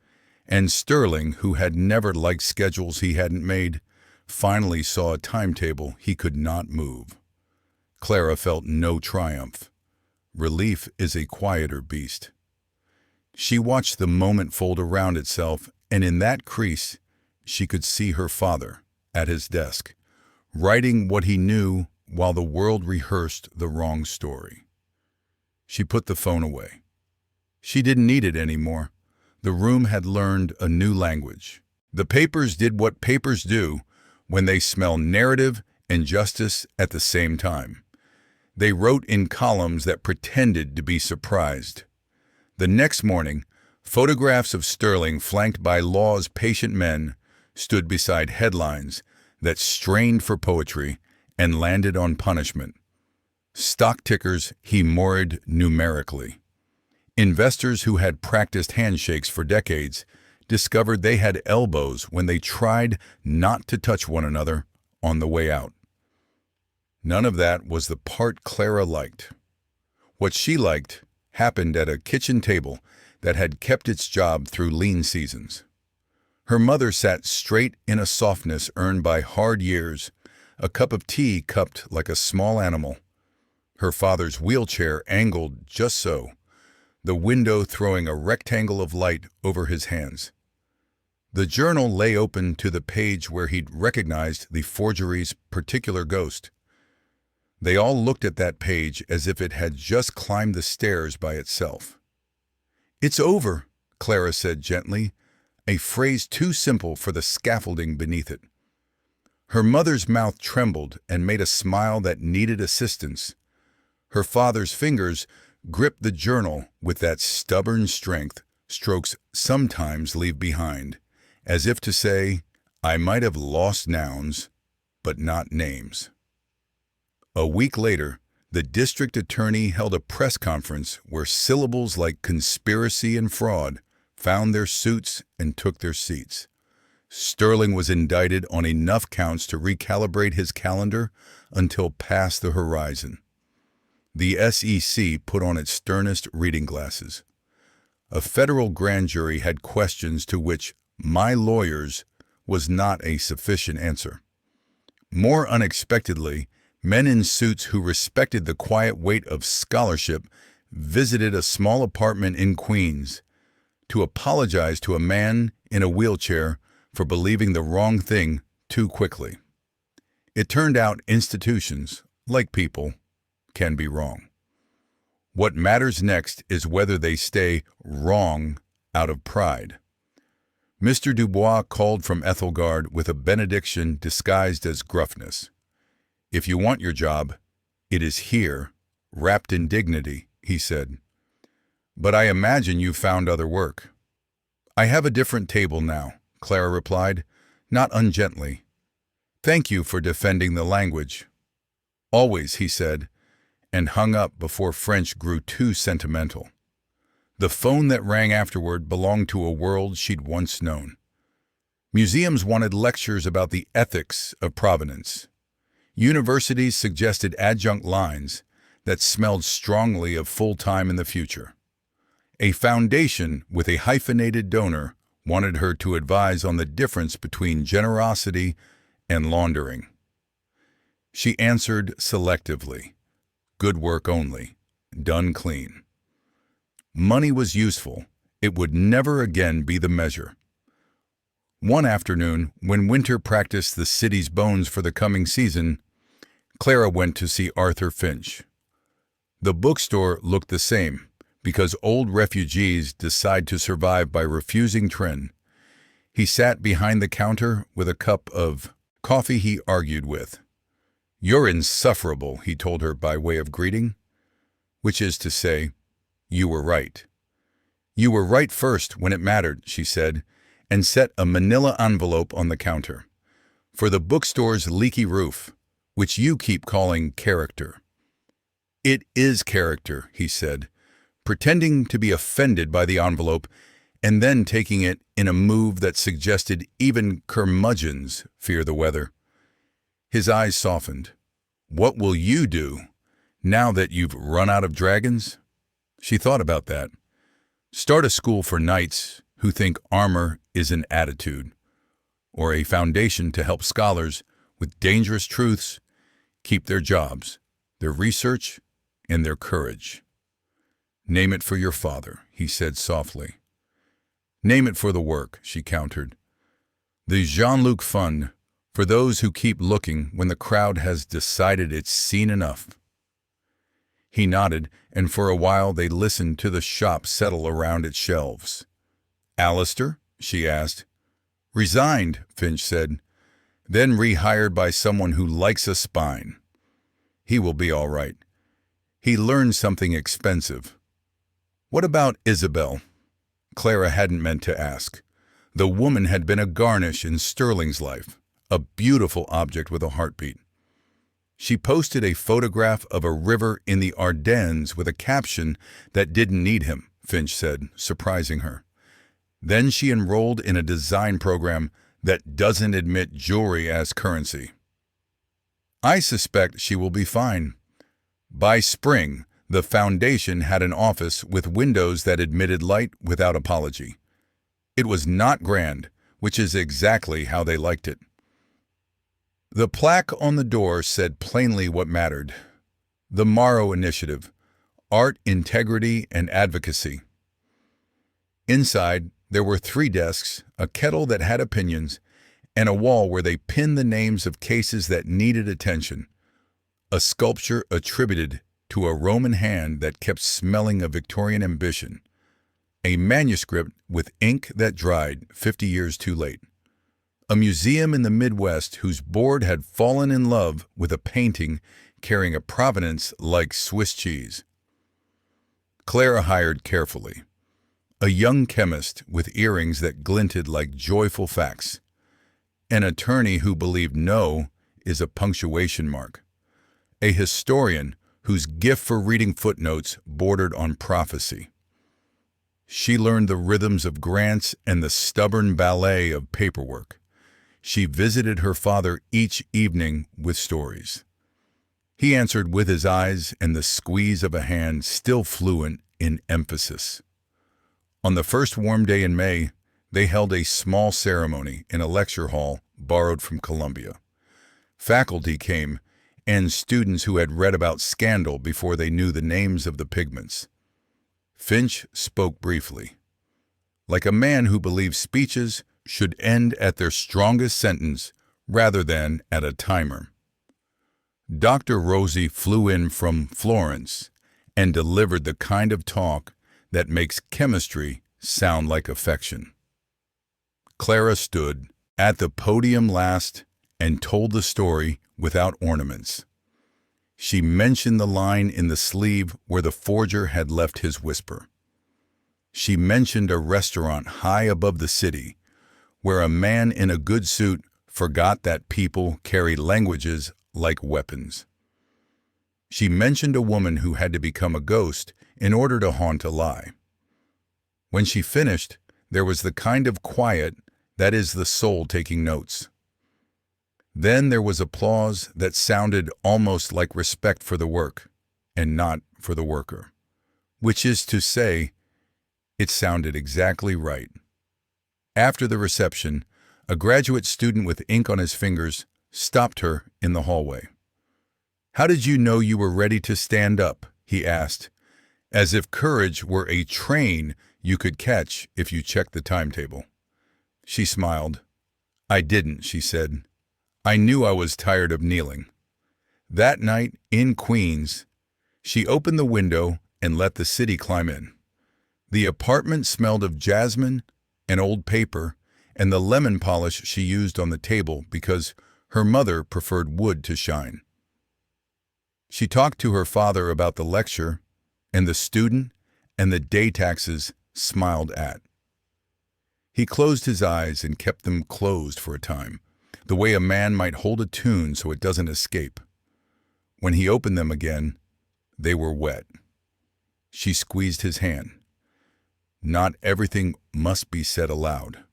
and Sterling, who had never liked schedules he hadn't made, finally saw a timetable he could not move. Clara felt no triumph. Relief is a quieter beast. She watched the moment fold around itself, and in that crease, she could see her father, at his desk, writing what he knew while the world rehearsed the wrong story. She put the phone away. She didn't need it anymore. The room had learned a new language. The papers did what papers do when they smell narrative and justice at the same time. They wrote in columns that pretended to be surprised. The next morning, photographs of Sterling flanked by law's patient men stood beside headlines that strained for poetry and landed on punishment. Stock tickers he moored numerically. Investors who had practiced handshakes for decades discovered they had elbows when they tried not to touch one another on the way out. None of that was the part Clara liked. What she liked happened at a kitchen table that had kept its job through lean seasons. Her mother sat straight in a softness earned by hard years, a cup of tea cupped like a small animal. Her father's wheelchair angled just so, the window throwing a rectangle of light over his hands. The journal lay open to the page where he'd recognized the forgery's particular ghost. They all looked at that page as if it had just climbed the stairs by itself. "It's over," Clara said gently, a phrase too simple for the scaffolding beneath it. Her mother's mouth trembled and made a smile that needed assistance. Her father's fingers gripped the journal with that stubborn strength strokes sometimes leave behind, as if to say, "I might have lost nouns, but not names." A week later, the district attorney held a press conference where syllables like conspiracy and fraud found their suits and took their seats. Sterling was indicted on enough counts to recalibrate his calendar until past the horizon. The SEC put on its sternest reading glasses. A federal grand jury had questions to which "my lawyers" was not a sufficient answer. More unexpectedly, men in suits who respected the quiet weight of scholarship visited a small apartment in Queens to apologize to a man in a wheelchair for believing the wrong thing too quickly. It turned out institutions, like people, can be wrong. What matters next is whether they stay wrong out of pride. Mr. Dubois called from Ethelgard with a benediction disguised as gruffness. "If you want your job, it is here, wrapped in dignity," he said. "But I imagine you've found other work." "I have a different table now," Clara replied, not ungently. "Thank you for defending the language." "Always," he said, and hung up before French grew too sentimental. The phone that rang afterward belonged to a world she'd once known. Museums wanted lectures about the ethics of provenance. Universities suggested adjunct lines that smelled strongly of full-time in the future. A foundation with a hyphenated donor wanted her to advise on the difference between generosity and laundering. She answered selectively, "Good work only, done clean." Money was useful. It would never again be the measure. One afternoon, when Winter practiced the city's bones for the coming season, Clara went to see Arthur Finch. The bookstore looked the same, because old refugees decide to survive by refusing trend. He sat behind the counter with a cup of coffee he argued with. "You're insufferable," he told her by way of greeting, which is to say, "You were right." "You were right first when it mattered," she said, and set a manila envelope on the counter. "For the bookstore's leaky roof, which you keep calling character." "It is character," he said, pretending to be offended by the envelope and then taking it in a move that suggested even curmudgeons fear the weather. His eyes softened. "What will you do now that you've run out of dragons?" She thought about that. Start a school for knights who think armor is an attitude, or a foundation to help scholars with dangerous truths keep their jobs, their research, and their courage. "Name it for your father," he said softly. "Name it for the work," she countered. "The Jean-Luc Fund, for those who keep looking when the crowd has decided it's seen enough." He nodded, and for a while they listened to the shop settle around its shelves. "Alistair?" she asked. "Resigned," Finch said, "then rehired by someone who likes a spine. He will be all right. He learned something expensive." "What about Isabel?" Clara hadn't meant to ask. The woman had been a garnish in Sterling's life, a beautiful object with a heartbeat. She posted a photograph of a river in the Ardennes with a caption that didn't need him, Finch said, surprising her. Then she enrolled in a design program that doesn't admit jewelry as currency. "I suspect she will be fine." By spring, the foundation had an office with windows that admitted light without apology. It was not grand, which is exactly how they liked it. The plaque on the door said plainly what mattered. The Morrow Initiative, Art, Integrity, and Advocacy. Inside, there were 3 desks, a kettle that had opinions, and a wall where they pinned the names of cases that needed attention. A sculpture attributed to a Roman hand that kept smelling of Victorian ambition. A manuscript with ink that dried 50 years too late. A museum in the Midwest whose board had fallen in love with a painting carrying a provenance like Swiss cheese. Clara hired carefully. A young chemist with earrings that glinted like joyful facts. An attorney who believed no is a punctuation mark. A historian whose gift for reading footnotes bordered on prophecy. She learned the rhythms of grants and the stubborn ballet of paperwork. She visited her father each evening with stories. He answered with his eyes and the squeeze of a hand still fluent in emphasis. On the first warm day in May, they held a small ceremony in a lecture hall borrowed from Columbia. Faculty came, and students who had read about scandal before they knew the names of the pigments. Finch spoke briefly, like a man who believes speeches should end at their strongest sentence rather than at a timer. Dr. Rosie flew in from Florence and delivered the kind of talk that makes chemistry sound like affection. Clara stood at the podium last and told the story without ornaments. She mentioned the line in the sleeve where the forger had left his whisper. She mentioned a restaurant high above the city where a man in a good suit forgot that people carry languages like weapons. She mentioned a woman who had to become a ghost in order to haunt a lie. When she finished, there was the kind of quiet that is the soul taking notes. Then there was applause that sounded almost like respect for the work, and not for the worker. Which is to say, it sounded exactly right. After the reception, a graduate student with ink on his fingers stopped her in the hallway. "How did you know you were ready to stand up?" he asked, as if courage were a train you could catch if you checked the timetable. She smiled. "I didn't," she said. "I knew I was tired of kneeling." That night, in Queens, she opened the window and let the city climb in. The apartment smelled of jasmine and old paper and the lemon polish she used on the table because her mother preferred wood to shine. She talked to her father about the lecture, and the student and the day taxes smiled at. He closed his eyes and kept them closed for a time, the way a man might hold a tune so it doesn't escape. When he opened them again, They were wet. She squeezed his hand. Not everything must be said aloud.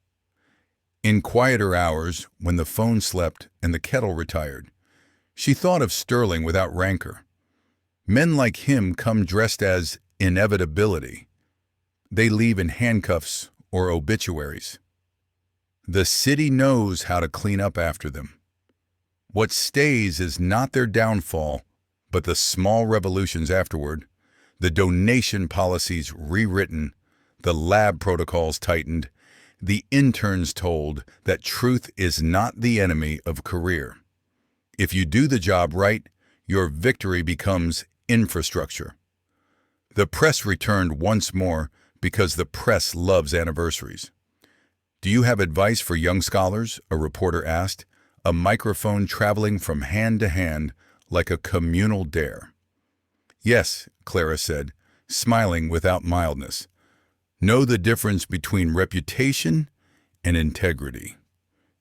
In quieter hours, when the phone slept and the kettle retired, she thought of Sterling without rancor. Men like him come dressed as inevitability. They leave in handcuffs or obituaries. The city knows how to clean up after them. What stays is not their downfall, but the small revolutions afterward, the donation policies rewritten, the lab protocols tightened, the interns told that truth is not the enemy of career. If you do the job right, your victory becomes infrastructure. The press returned once more because the press loves anniversaries. "Do you have advice for young scholars?" a reporter asked, a microphone traveling from hand to hand like a communal dare. "Yes," Clara said, smiling without mildness. "Know the difference between reputation and integrity.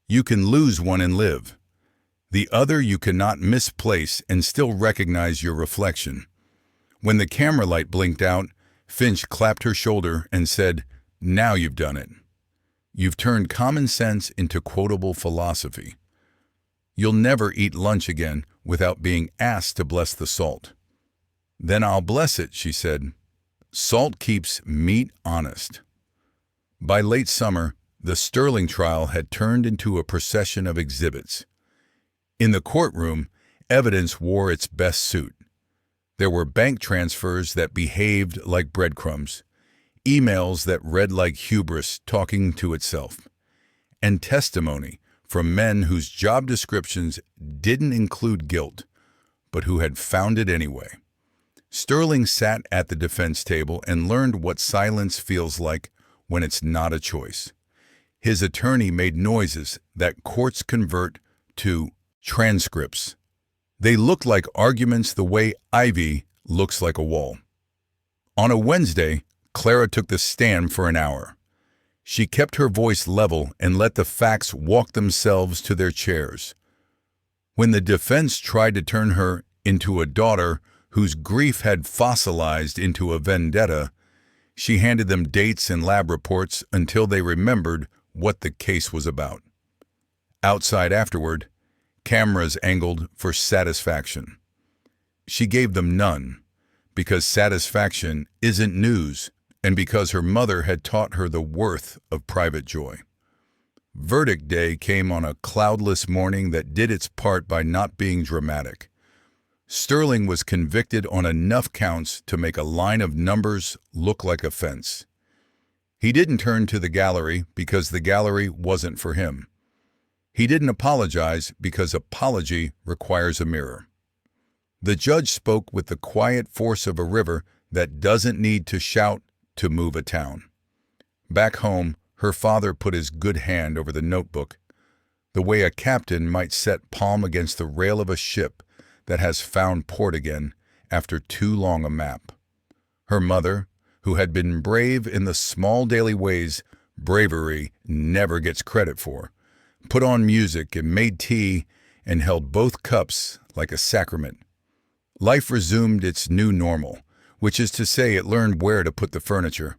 You can lose one and live. The other you cannot misplace and still recognize your reflection." When the camera light blinked out, Finch clapped her shoulder and said, "Now you've done it. You've turned common sense into quotable philosophy. You'll never eat lunch again without being asked to bless the salt." "Then I'll bless it," she said. "Salt keeps meat honest." By late summer, the Sterling trial had turned into a procession of exhibits. In the courtroom, evidence wore its best suit. There were bank transfers that behaved like breadcrumbs, emails that read like hubris talking to itself, and testimony from men whose job descriptions didn't include guilt, but who had found it anyway. Sterling sat at the defense table and learned what silence feels like when it's not a choice. His attorney made noises that courts convert to transcripts. They looked like arguments the way ivy looks like a wall. On a Wednesday, Clara took the stand for an hour. She kept her voice level and let the facts walk themselves to their chairs. When the defense tried to turn her into a daughter whose grief had fossilized into a vendetta, she handed them dates and lab reports until they remembered what the case was about. Outside afterward, cameras angled for satisfaction. She gave them none, because satisfaction isn't news, and because her mother had taught her the worth of private joy. Verdict day came on a cloudless morning that did its part by not being dramatic. Sterling was convicted on enough counts to make a line of numbers look like a fence. He didn't turn to the gallery because the gallery wasn't for him. He didn't apologize because apology requires a mirror. The judge spoke with the quiet force of a river that doesn't need to shout to move a town. Back home, her father put his good hand over the notebook, the way a captain might set palm against the rail of a ship that has found port again after too long a map. Her mother, who had been brave in the small daily ways bravery never gets credit for, put on music and made tea and held both cups like a sacrament. Life resumed its new normal, which is to say it learned where to put the furniture.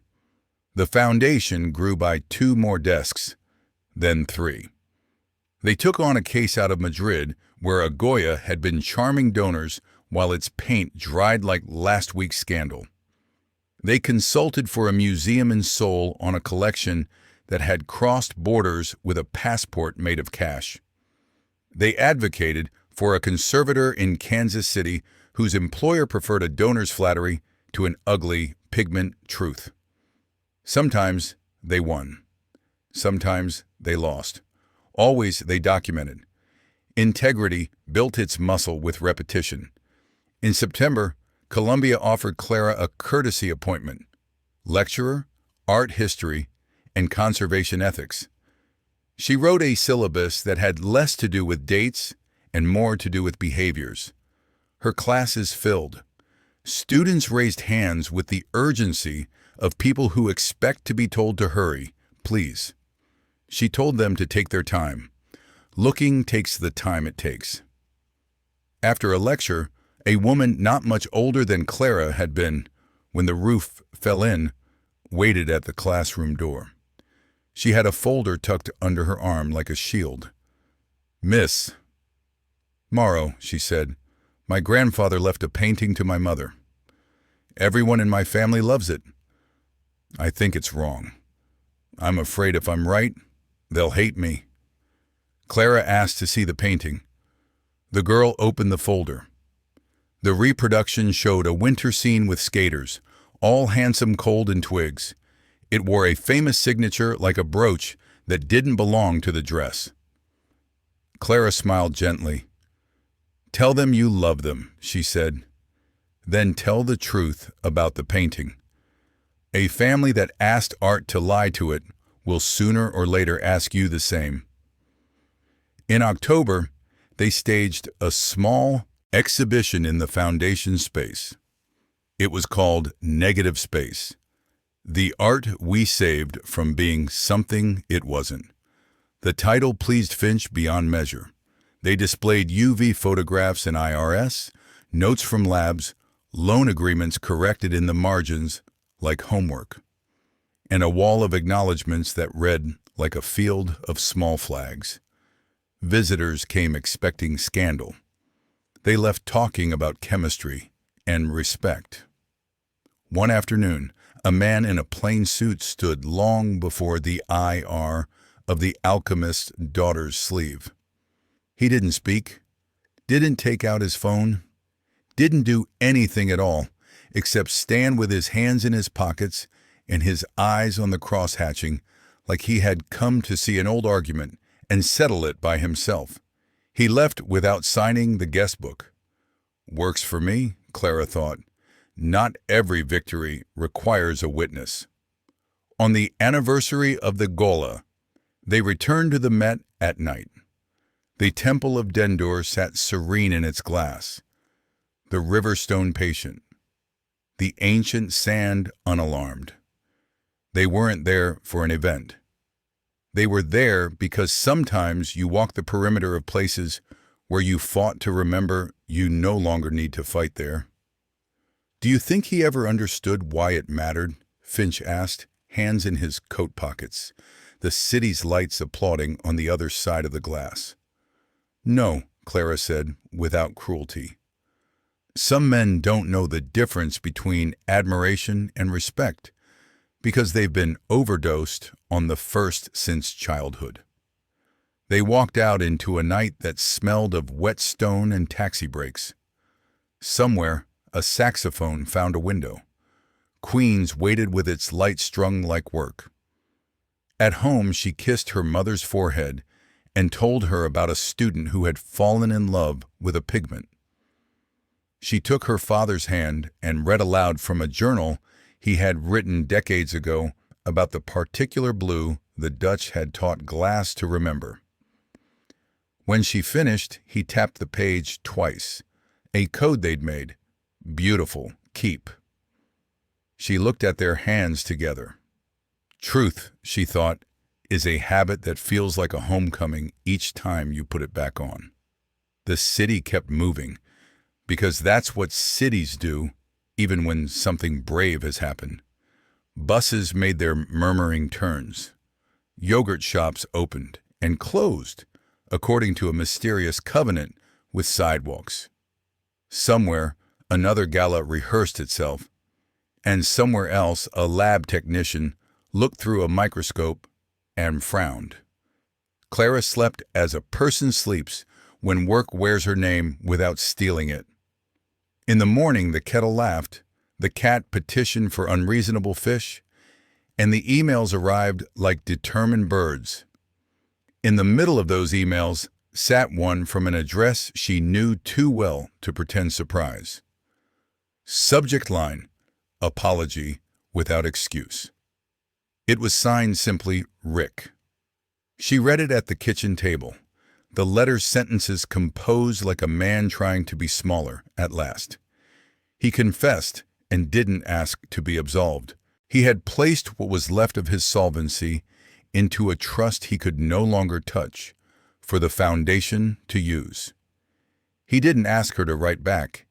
The foundation grew by 2 more desks, then 3. They took on a case out of Madrid where a Goya had been charming donors while its paint dried like last week's scandal. They consulted for a museum in Seoul on a collection that had crossed borders with a passport made of cash. They advocated for a conservator in Kansas City whose employer preferred a donor's flattery to an ugly pigment truth. Sometimes they won. Sometimes they lost. Always they documented. Integrity built its muscle with repetition. In September, Columbia offered Clara a courtesy appointment: lecturer, art history, and conservation ethics. She wrote a syllabus that had less to do with dates and more to do with behaviors. Her classes filled. Students raised hands with the urgency of people who expect to be told to hurry, please. She told them to take their time. Looking takes the time it takes. After a lecture, A woman not much older than Clara had been, when the roof fell in, waited at the classroom door. She had a folder tucked under her arm like a shield. "Miss." "Morrow," she said. "My grandfather left a painting to my mother. Everyone in my family loves it. I think it's wrong. I'm afraid if I'm right, they'll hate me." Clara asked to see the painting. The girl opened the folder. The reproduction showed a winter scene with skaters, all handsome cold and twigs. It wore a famous signature like a brooch that didn't belong to the dress. Clara smiled gently. "Tell them you love them," she said. "Then tell the truth about the painting. A family that asked art to lie to it will sooner or later ask you the same." In October, they staged a small exhibition in the foundation space. It was called Negative Space, the art we saved from being something it wasn't. The title pleased Finch beyond measure. They displayed UV photographs in IRS, notes from labs, loan agreements corrected in the margins like homework, and a wall of acknowledgments that read like a field of small flags. Visitors came expecting scandal. They left talking about chemistry and respect. One afternoon, a man in a plain suit stood long before the IR of the alchemist's daughter's sleeve. He didn't speak, didn't take out his phone, didn't do anything at all except stand with his hands in his pockets and his eyes on the cross-hatching like he had come to see an old argument and settle it by himself. He left without signing the guest book. Works for me, Clara thought. Not every victory requires a witness. On the anniversary of the Gola, they returned to the Met at night. The Temple of Dendur sat serene in its glass. The river stone patient. The ancient sand unalarmed. They weren't there for an event. They were there because sometimes you walk the perimeter of places where you fought to remember you no longer need to fight there. "Do you think he ever understood why it mattered?" Finch asked, hands in his coat pockets, the city's lights applauding on the other side of the glass. "No," Clara said, without cruelty. "Some men don't know the difference between admiration and respect because they've been overdosed on the first since childhood." They walked out into a night that smelled of wet stone and taxi brakes. Somewhere, a saxophone found a window. Queens waited with its light strung like work. At home, she kissed her mother's forehead and told her about a student who had fallen in love with a pigment. She took her father's hand and read aloud from a journal he had written decades ago about the particular blue the Dutch had taught glass to remember. When she finished, he tapped the page twice, a code they'd made. Beautiful, keep. She looked at their hands together. Truth, she thought, is a habit that feels like a homecoming each time you put it back on. The city kept moving, because that's what cities do, even when something brave has happened. Buses made their murmuring turns. Yogurt shops opened and closed, according to a mysterious covenant with sidewalks. Somewhere, another gala rehearsed itself, and somewhere else a lab technician looked through a microscope and frowned. Clara slept as a person sleeps when work wears her name without stealing it. In the morning, the kettle laughed, the cat petitioned for unreasonable fish, and the emails arrived like determined birds. In the middle of those emails sat one from an address she knew too well to pretend surprise. Subject line, apology without excuse. It was signed simply Rick. She read it at the kitchen table, the letter's sentences composed like a man trying to be smaller at last. He confessed and didn't ask to be absolved. He had placed what was left of his solvency into a trust he could no longer touch, for the foundation to use. He didn't ask her to write back.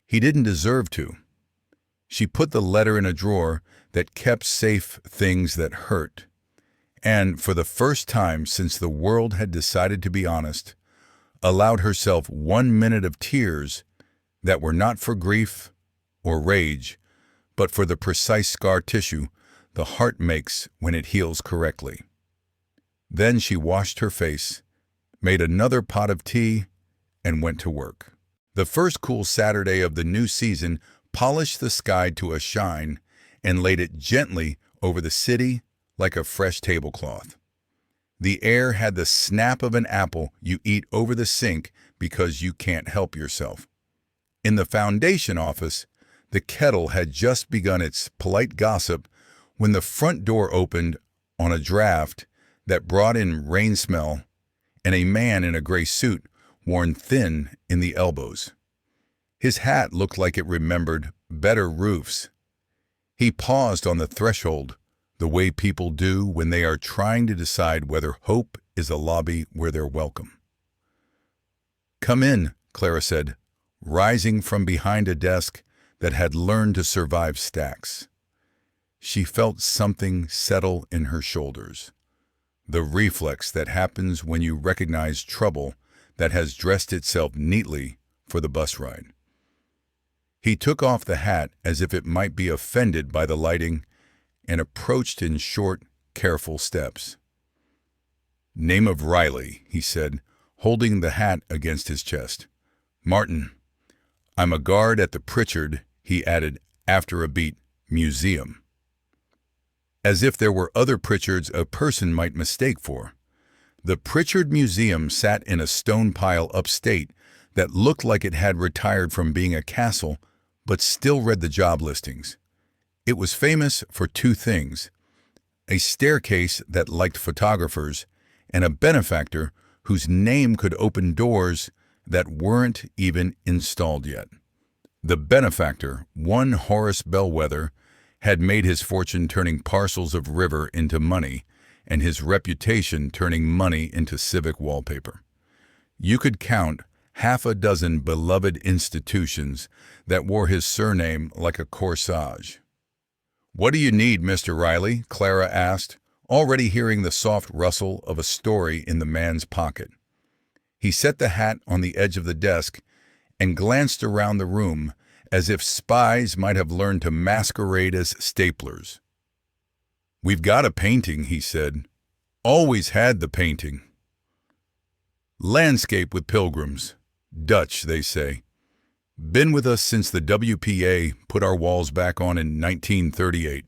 He didn't deserve to. She put the letter in a drawer that kept safe things that hurt, and for the first time since the world had decided to be honest, allowed herself 1 minute of tears that were not for grief or rage, but for the precise scar tissue the heart makes when it heals correctly. Then she washed her face, made another pot of tea, and went to work. The first cool Saturday of the new season polished the sky to a shine and laid it gently over the city like a fresh tablecloth. The air had the snap of an apple you eat over the sink because you can't help yourself. In the foundation office, the kettle had just begun its polite gossip when the front door opened on a draft that brought in rain smell and a man in a gray suit worn thin in the elbows. His hat looked like it remembered better roofs. He paused on the threshold, the way people do when they are trying to decide whether hope is a lobby where they're welcome. "Come in," Clara said, rising from behind a desk that had learned to survive stacks. She felt something settle in her shoulders, the reflex that happens when you recognize trouble that has dressed itself neatly for the bus ride. He took off the hat as if it might be offended by the lighting and approached in short, careful steps. "Name of Riley," he said, holding the hat against his chest. "Martin. I'm a guard at the Pritchard," he added after a beat, "museum." As if there were other Pritchards a person might mistake for. The Pritchard Museum sat in a stone pile upstate that looked like it had retired from being a castle but still read the job listings. It was famous for two things: a staircase that liked photographers and a benefactor whose name could open doors that weren't even installed yet. The benefactor, one Horace Bellwether, had made his fortune turning parcels of river into money and his reputation turning money into civic wallpaper. You could count half a dozen beloved institutions that wore his surname like a corsage. "What do you need, Mr. Riley?" Clara asked, already hearing the soft rustle of a story in the man's pocket. He set the hat on the edge of the desk and glanced around the room as if spies might have learned to masquerade as staplers. "We've got a painting," he said. "Always had the painting. Landscape with pilgrims. Dutch, they say. Been with us since the WPA put our walls back on in 1938.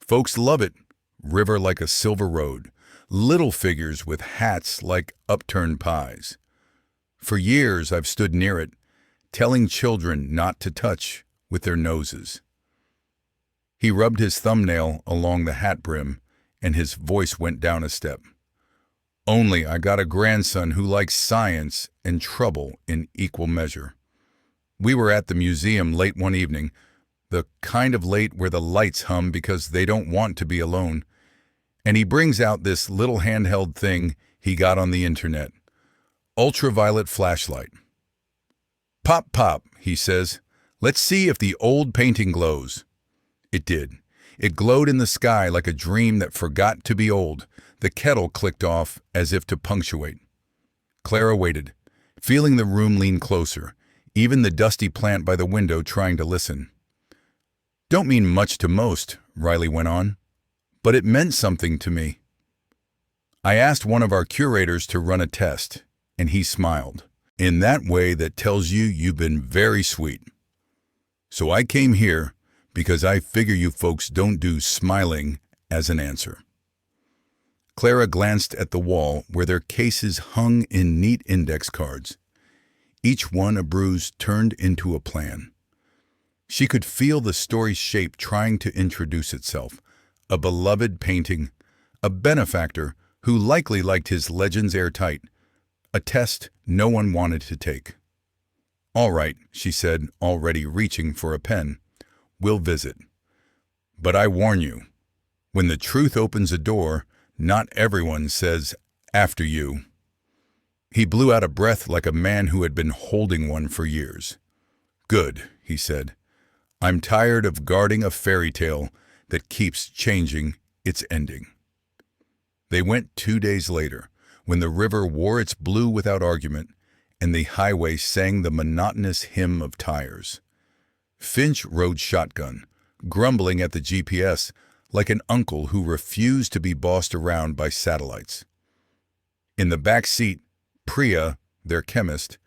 Folks love it. River like a silver road. Little figures with hats like upturned pies. For years I've stood near it, telling children not to touch with their noses." He rubbed his thumbnail along the hat brim, and his voice went down a step. "Only I got a grandson who likes science and trouble in equal measure. We were at the museum late one evening, the kind of late where the lights hum because they don't want to be alone, and he brings out this little handheld thing he got on the internet. Ultraviolet flashlight. 'Pop, pop,' he says. 'Let's see if the old painting glows.' It did. It glowed in the sky like a dream that forgot to be old. The kettle clicked off as if to punctuate. Clara waited, feeling the room lean closer, even the dusty plant by the window trying to listen. "Don't mean much to most," Riley went on, "but it meant something to me. I asked one of our curators to run a test, and he smiled, in that way that tells you you've been very sweet. So I came here because I figure you folks don't do smiling as an answer." Clara glanced at the wall where their cases hung in neat index cards, each one a bruise turned into a plan. She could feel the story's shape trying to introduce itself, a beloved painting, a benefactor who likely liked his legends airtight, a test no one wanted to take. "All right," she said, already reaching for a pen. "We'll visit. But I warn you, when the truth opens a door, not everyone says, 'After you.'" He blew out a breath like a man who had been holding one for years. Good, he said. I'm tired of guarding a fairy tale that keeps changing its ending. They went 2 days later, when the river wore its blue without argument, and the highway sang the monotonous hymn of tires. Finch rode shotgun, grumbling at the GPS like an uncle who refused to be bossed around by satellites. In the back seat, Priya, their chemist,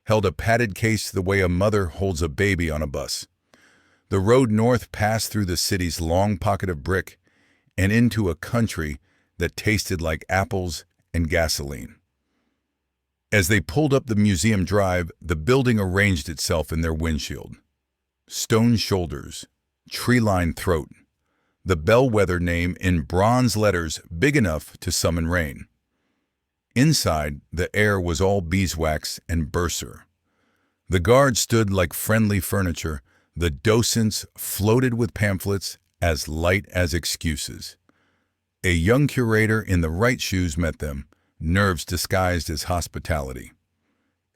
held a padded case the way a mother holds a baby on a bus. The road north passed through the city's long pocket of brick and into a country that tasted like apples and gasoline. As they pulled up the museum drive, the building arranged itself in their windshield. Stone shoulders, tree-lined throat, the bellwether name in bronze letters big enough to summon rain. Inside, the air was all beeswax and bursar. The guards stood like friendly furniture. The docents floated with pamphlets as light as excuses. A young curator in the right shoes met them, nerves disguised as hospitality.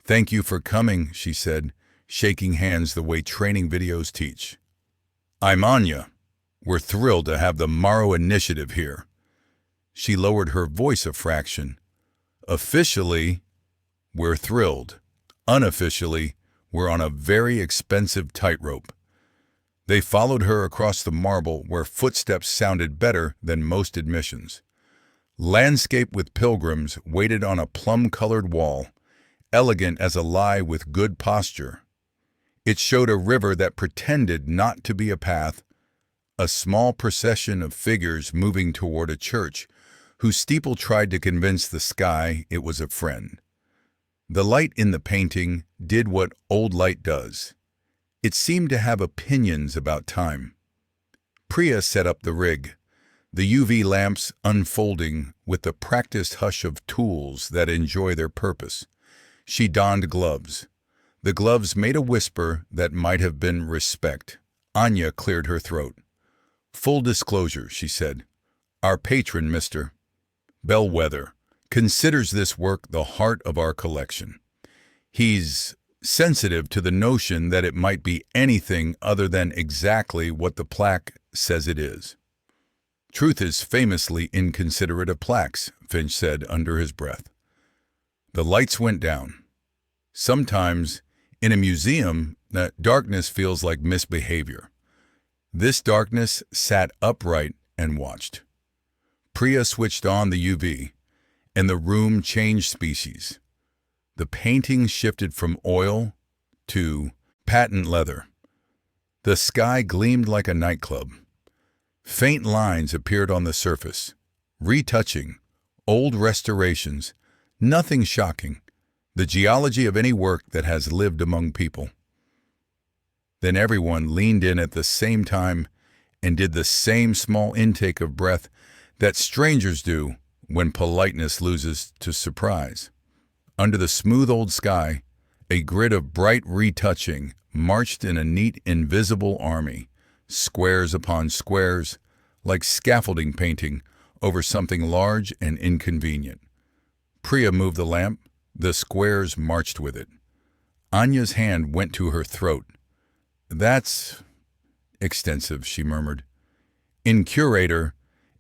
"Thank you for coming," she said, shaking hands the way training videos teach. "I'm Anya. We're thrilled to have the Morrow Initiative here." She lowered her voice a fraction. "Officially, we're thrilled. Unofficially, we're on a very expensive tightrope." They followed her across the marble where footsteps sounded better than most admissions. Landscape with pilgrims waited on a plum-colored wall, elegant as a lie with good posture. It showed a river that pretended not to be a path, a small procession of figures moving toward a church whose steeple tried to convince the sky it was a friend. The light in the painting did what old light does. It seemed to have opinions about time. Priya set up the rig, the UV lamps unfolding with the practiced hush of tools that enjoy their purpose. She donned gloves. The gloves made a whisper that might have been respect. Anya cleared her throat. "Full disclosure," she said. "Our patron, Mr. Bellwether, considers this work the heart of our collection. He's sensitive to the notion that it might be anything other than exactly what the plaque says it is." "Truth is famously inconsiderate of plaques," Finch said under his breath. The lights went down. Sometimes, in a museum, darkness feels like misbehavior. This darkness sat upright and watched. Priya switched on the UV, and the room changed species. The painting shifted from oil to patent leather. The sky gleamed like a nightclub. Faint lines appeared on the surface, retouching, old restorations, nothing shocking, the geology of any work that has lived among people. Then everyone leaned in at the same time and did the same small intake of breath that strangers do when politeness loses to surprise. Under the smooth old sky, a grid of bright retouching marched in a neat invisible army, squares upon squares, like scaffolding painting over something large and inconvenient. Priya moved the lamp, the squares marched with it. Anya's hand went to her throat. "That's extensive," she murmured. In curator,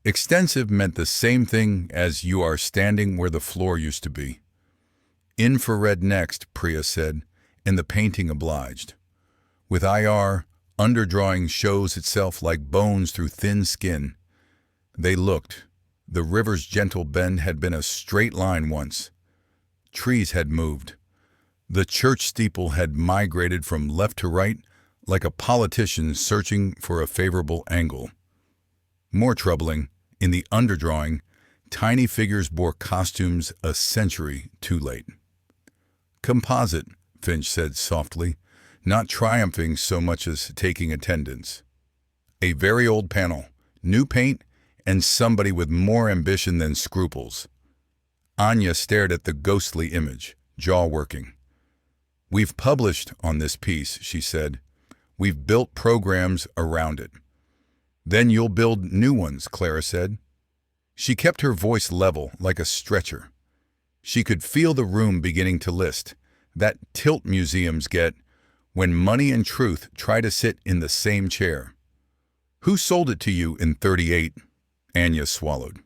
extensive meant the same thing as you are standing where the floor used to be. "Infrared next," Priya said, and the painting obliged. With IR, underdrawing shows itself like bones through thin skin. They looked. The river's gentle bend had been a straight line once. Trees had moved. The church steeple had migrated from left to right like a politician searching for a favorable angle. More troubling, in the underdrawing, tiny figures bore costumes a century too late. "Composite," Finch said softly, not triumphing so much as taking attendance. A very old panel, new paint, and somebody with more ambition than scruples. Anya stared at the ghostly image, jaw working. "We've published on this piece," she said. "We've built programs around it." "Then you'll build new ones," Clara said. She kept her voice level, like a stretcher. She could feel the room beginning to list, that tilt museums get when money and truth try to sit in the same chair. Who sold it to you in '38? Anya swallowed.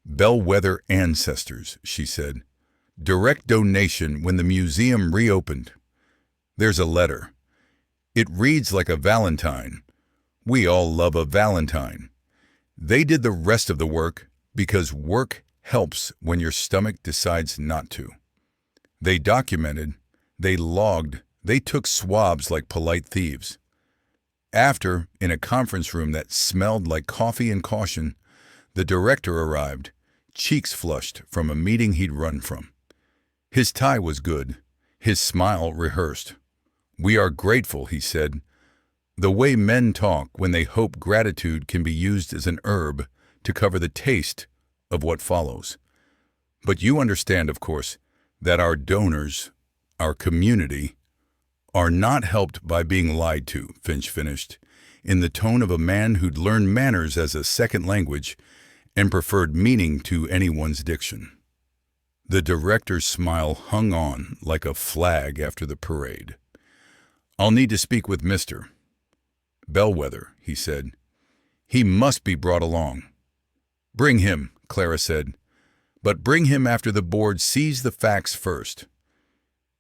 Bellwether ancestors, she said. Direct donation when the museum reopened. There's a letter. It reads like a valentine. We all love a valentine. They did the rest of the work because work helps when your stomach decides not to. They documented, they logged, they took swabs like polite thieves. After, in a conference room that smelled like coffee and caution, the director arrived, cheeks flushed from a meeting he'd run from. His tie was good, his smile rehearsed. We are grateful, he said, the way men talk when they hope gratitude can be used as an herb to cover the taste of what follows. But you understand, of course, that our donors, our community, are not helped by being lied to, Finch finished, in the tone of a man who'd learned manners as a second language and preferred meaning to anyone's diction. The director's smile hung on like a flag after the parade. I'll need to speak with Mr. Bellwether, he said. He must be brought along. Bring him, Clara said, but bring him after the board sees the facts first.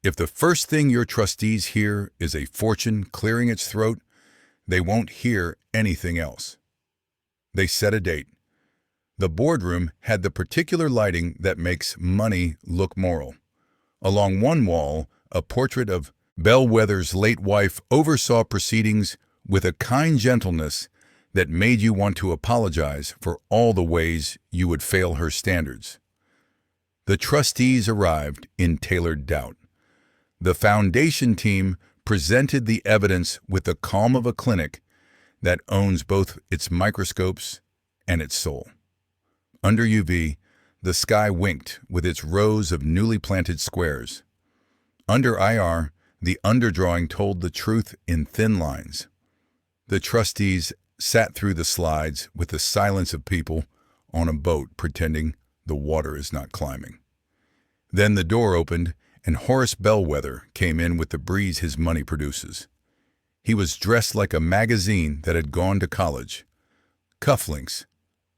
If the first thing your trustees hear is a fortune clearing its throat, they won't hear anything else. They set a date. The boardroom had the particular lighting that makes money look moral. Along one wall, a portrait of Bellwether's late wife oversaw proceedings with a kind gentleness that made you want to apologize for all the ways you would fail her standards. The trustees arrived in tailored doubt. The foundation team presented the evidence with the calm of a clinic that owns both its microscopes and its soul. Under UV, the sky winked with its rows of newly planted squares. Under IR, the underdrawing told the truth in thin lines. The trustees sat through the slides with the silence of people on a boat pretending the water is not climbing. Then the door opened and Horace Bellwether came in with the breeze his money produces. He was dressed like a magazine that had gone to college. Cufflinks,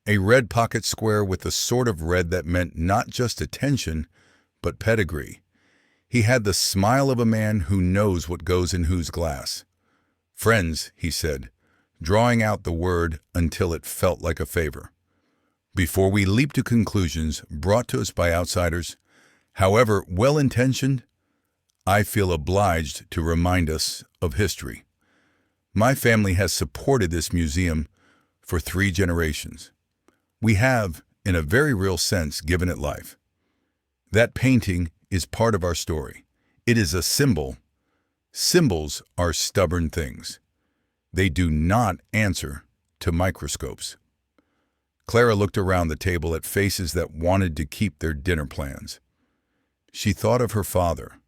a red pocket square with the sort of red that meant not just attention, but pedigree. He had the smile of a man who knows what goes in whose glass. Friends, he said, drawing out the word until it felt like a favor. Before we leap to conclusions brought to us by outsiders, however well-intentioned, I feel obliged to remind us of history. My family has supported this museum for 3 generations. We have, in a very real sense, given it life. That painting is part of our story. It is a symbol. Symbols are stubborn things. They do not answer to microscopes. Clara looked around the table at faces that wanted to keep their dinner plans. She thought of her father,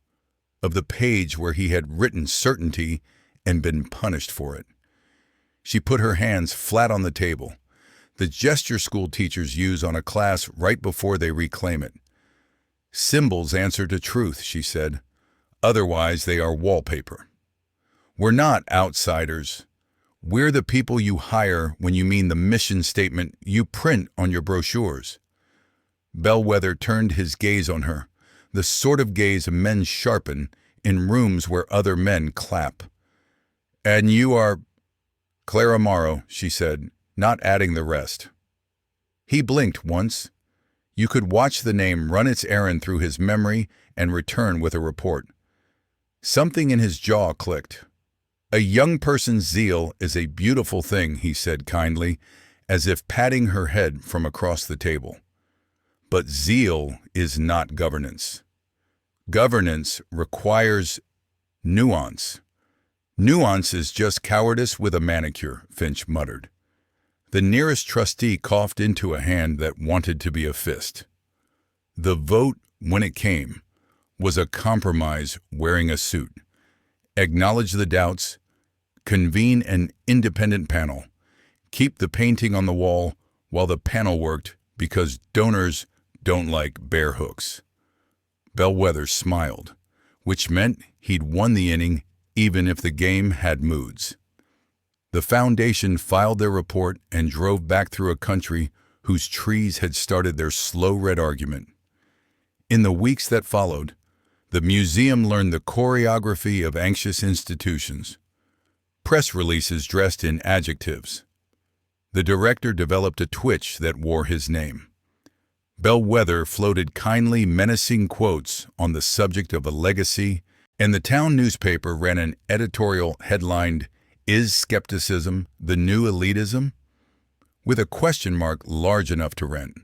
of the page where he had written certainty and been punished for it. She put her hands flat on the table, the gesture school teachers use on a class right before they reclaim it. Symbols answer to truth, she said. Otherwise, they are wallpaper. We're not outsiders. We're the people you hire when you mean the mission statement you print on your brochures. Bellwether turned his gaze on her, the sort of gaze men sharpen in rooms where other men clap. And you are Clara Morrow, she said, not adding the rest. He blinked once. You could watch the name run its errand through his memory and return with a report. Something in his jaw clicked. A young person's zeal is a beautiful thing, he said kindly, as if patting her head from across the table. But zeal is not governance. Governance requires nuance. Nuance is just cowardice with a manicure, Finch muttered. The nearest trustee coughed into a hand that wanted to be a fist. The vote, when it came, was a compromise wearing a suit. Acknowledge the doubts, convene an independent panel, keep the painting on the wall while the panel worked because donors don't like bear hooks. Bellwether smiled, which meant he'd won the inning even if the game had moods. The foundation filed their report and drove back through a country whose trees had started their slow red argument. In the weeks that followed, the museum learned the choreography of anxious institutions. Press releases dressed in adjectives. The director developed a twitch that wore his name. Bellwether floated kindly menacing quotes on the subject of a legacy, and the town newspaper ran an editorial headlined, "Is Skepticism the New Elitism?" with a question mark large enough to rent.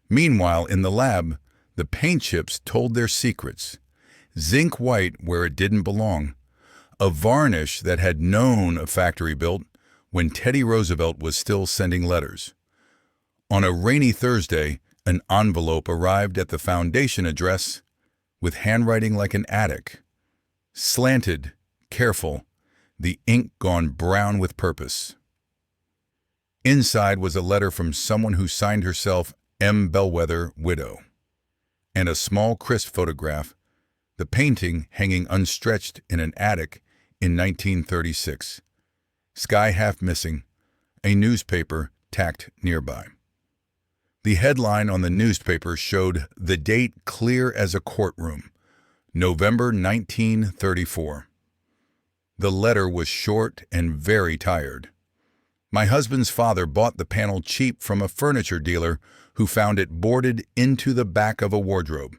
Meanwhile, in the lab, the paint chips told their secrets. Zinc white where it didn't belong. A varnish that had known a factory built when Teddy Roosevelt was still sending letters. On a rainy Thursday, an envelope arrived at the foundation address with handwriting like an attic. Slanted, careful, the ink gone brown with purpose. Inside was a letter from someone who signed herself M. Bellwether, widow, and a small crisp photograph, the painting hanging unstretched in an attic in 1936. Sky half missing, a newspaper tacked nearby. The headline on the newspaper showed the date clear as a courtroom, November 1934. The letter was short and very tired. My husband's father bought the panel cheap from a furniture dealer who found it boarded into the back of a wardrobe.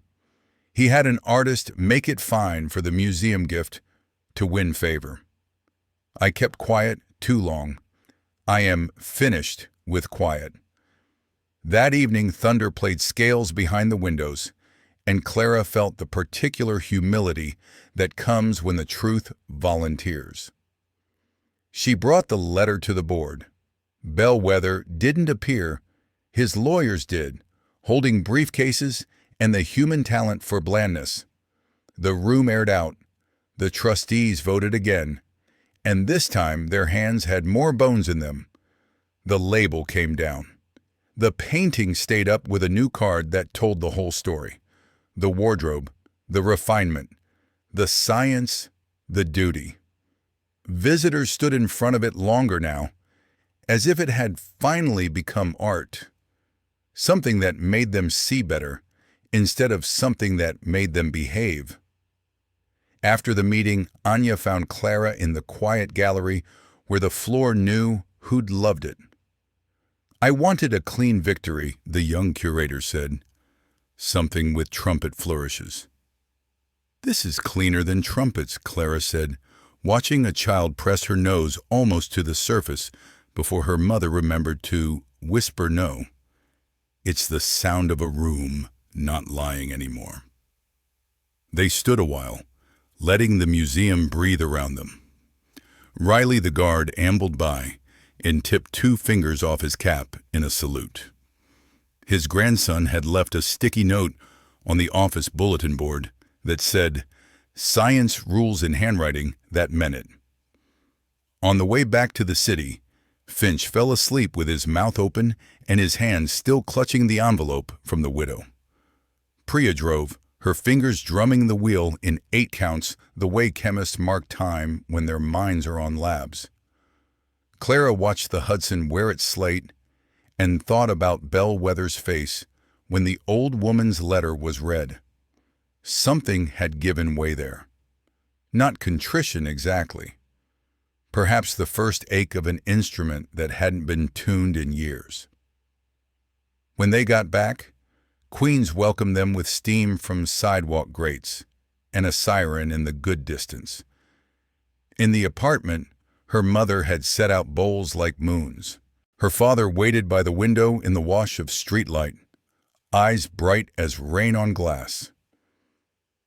He had an artist make it fine for the museum gift to win favor. I kept quiet too long. I am finished with quiet. That evening, thunder played scales behind the windows, and Clara felt the particular humility that comes when the truth volunteers. She brought the letter to the board. Bellwether didn't appear. His lawyers did, holding briefcases and the human talent for blandness. The room aired out. The trustees voted again, and this time their hands had more bones in them. The label came down. The painting stayed up with a new card that told the whole story. The wardrobe, the refinement, the science, the duty. Visitors stood in front of it longer now, as if it had finally become art. Something that made them see better, instead of something that made them behave. After the meeting, Anya found Clara in the quiet gallery where the floor knew who'd loved it. "I wanted a clean victory," the young curator said. Something with trumpet flourishes. "This is cleaner than trumpets," Clara said, watching a child press her nose almost to the surface before her mother remembered to whisper no. "It's the sound of a room not lying anymore." They stood a while, letting the museum breathe around them. Riley the guard ambled by and tipped 2 fingers off his cap in a salute. His grandson had left a sticky note on the office bulletin board that said, "Science rules in handwriting," that meant it. On the way back to the city, Finch fell asleep with his mouth open and his hands still clutching the envelope from the widow. Priya drove, her fingers drumming the wheel in 8 counts the way chemists mark time when their minds are on labs. Clara watched the Hudson wear its slate and thought about Bellwether's face when the old woman's letter was read. Something had given way there. Not contrition exactly. Perhaps the first ache of an instrument that hadn't been tuned in years. When they got back, Queens welcomed them with steam from sidewalk grates and a siren in the good distance. In the apartment, her mother had set out bowls like moons. Her father waited by the window in the wash of streetlight, eyes bright as rain on glass.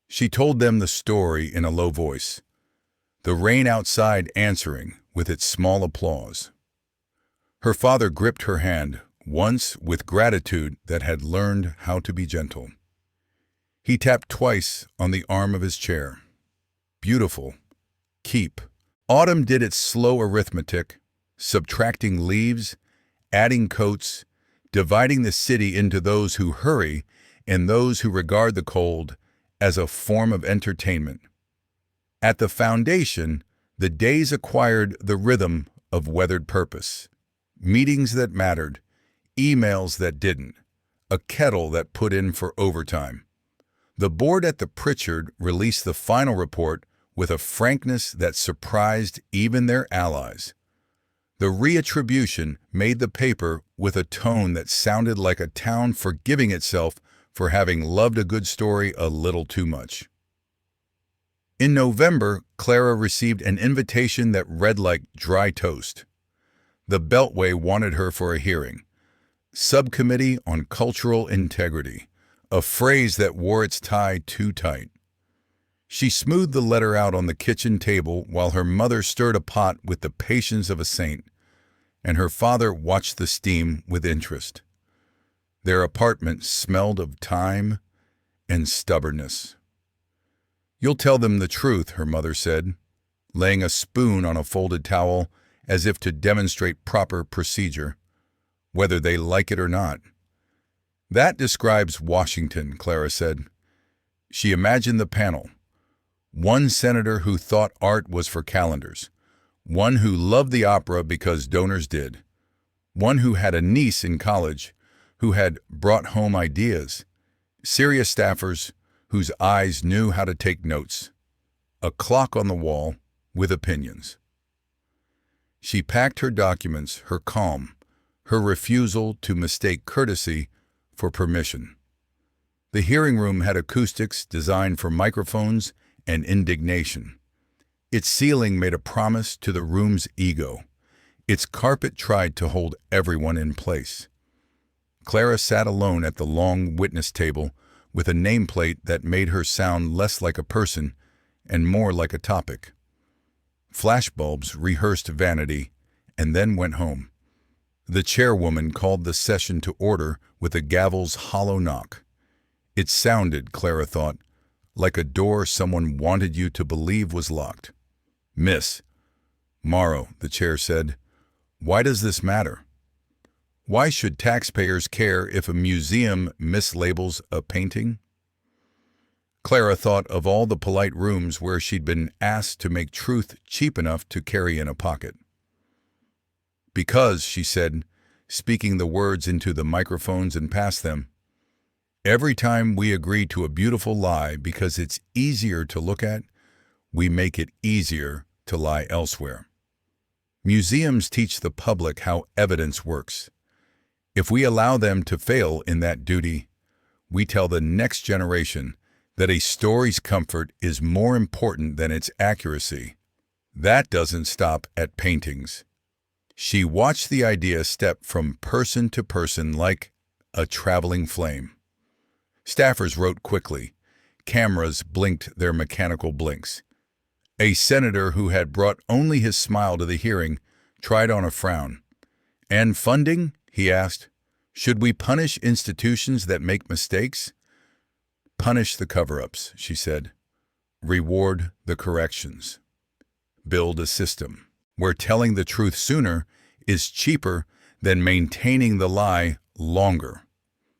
She told them the story in a low voice, the rain outside answering with its small applause. Her father gripped her hand, once with gratitude that had learned how to be gentle. He tapped twice on the arm of his chair. "Beautiful. Keep." Autumn did its slow arithmetic, subtracting leaves, adding coats, dividing the city into those who hurry and those who regard the cold as a form of entertainment. At the foundation, the days acquired the rhythm of weathered purpose. Meetings that mattered, emails that didn't, a kettle that put in for overtime. The board at the Pritchard released the final report with a frankness that surprised even their allies. The reattribution made the paper with a tone that sounded like a town forgiving itself for having loved a good story a little too much. In November, Clara received an invitation that read like dry toast. The Beltway wanted her for a hearing. Subcommittee on Cultural Integrity, a phrase that wore its tie too tight. She smoothed the letter out on the kitchen table while her mother stirred a pot with the patience of a saint, and her father watched the steam with interest. Their apartment smelled of time and stubbornness. "You'll tell them the truth," her mother said, laying a spoon on a folded towel as if to demonstrate proper procedure, whether they like it or not. "That describes Washington," Clara said. She imagined the panel. One senator who thought art was for calendars. One who loved the opera because donors did. One who had a niece in college who had brought home ideas. Serious staffers whose eyes knew how to take notes. A clock on the wall with opinions. She packed her documents, her calm, her refusal to mistake courtesy for permission. The hearing room had acoustics designed for microphones and indignation. Its ceiling made a promise to the room's ego. Its carpet tried to hold everyone in place. Clara sat alone at the long witness table with a nameplate that made her sound less like a person and more like a topic. Flashbulbs rehearsed vanity and then went home. The chairwoman called the session to order with the gavel's hollow knock. It sounded, Clara thought, like a door someone wanted you to believe was locked. "Miss Morrow," the chair said, "why does this matter? Why should taxpayers care if a museum mislabels a painting?" Clara thought of all the polite rooms where she'd been asked to make truth cheap enough to carry in a pocket. "Because," she said, speaking the words into the microphones and past them, "every time we agree to a beautiful lie because it's easier to look at, we make it easier to lie elsewhere." Museums teach the public how evidence works. If we allow them to fail in that duty, we tell the next generation that a story's comfort is more important than its accuracy. That doesn't stop at paintings. She watched the idea step from person to person like a traveling flame. Staffers wrote quickly. Cameras blinked their mechanical blinks. A senator who had brought only his smile to the hearing tried on a frown. "And funding?" he asked. "Should we punish institutions that make mistakes?" "Punish the cover-ups," she said. "Reward the corrections. Build a system where telling the truth sooner is cheaper than maintaining the lie longer.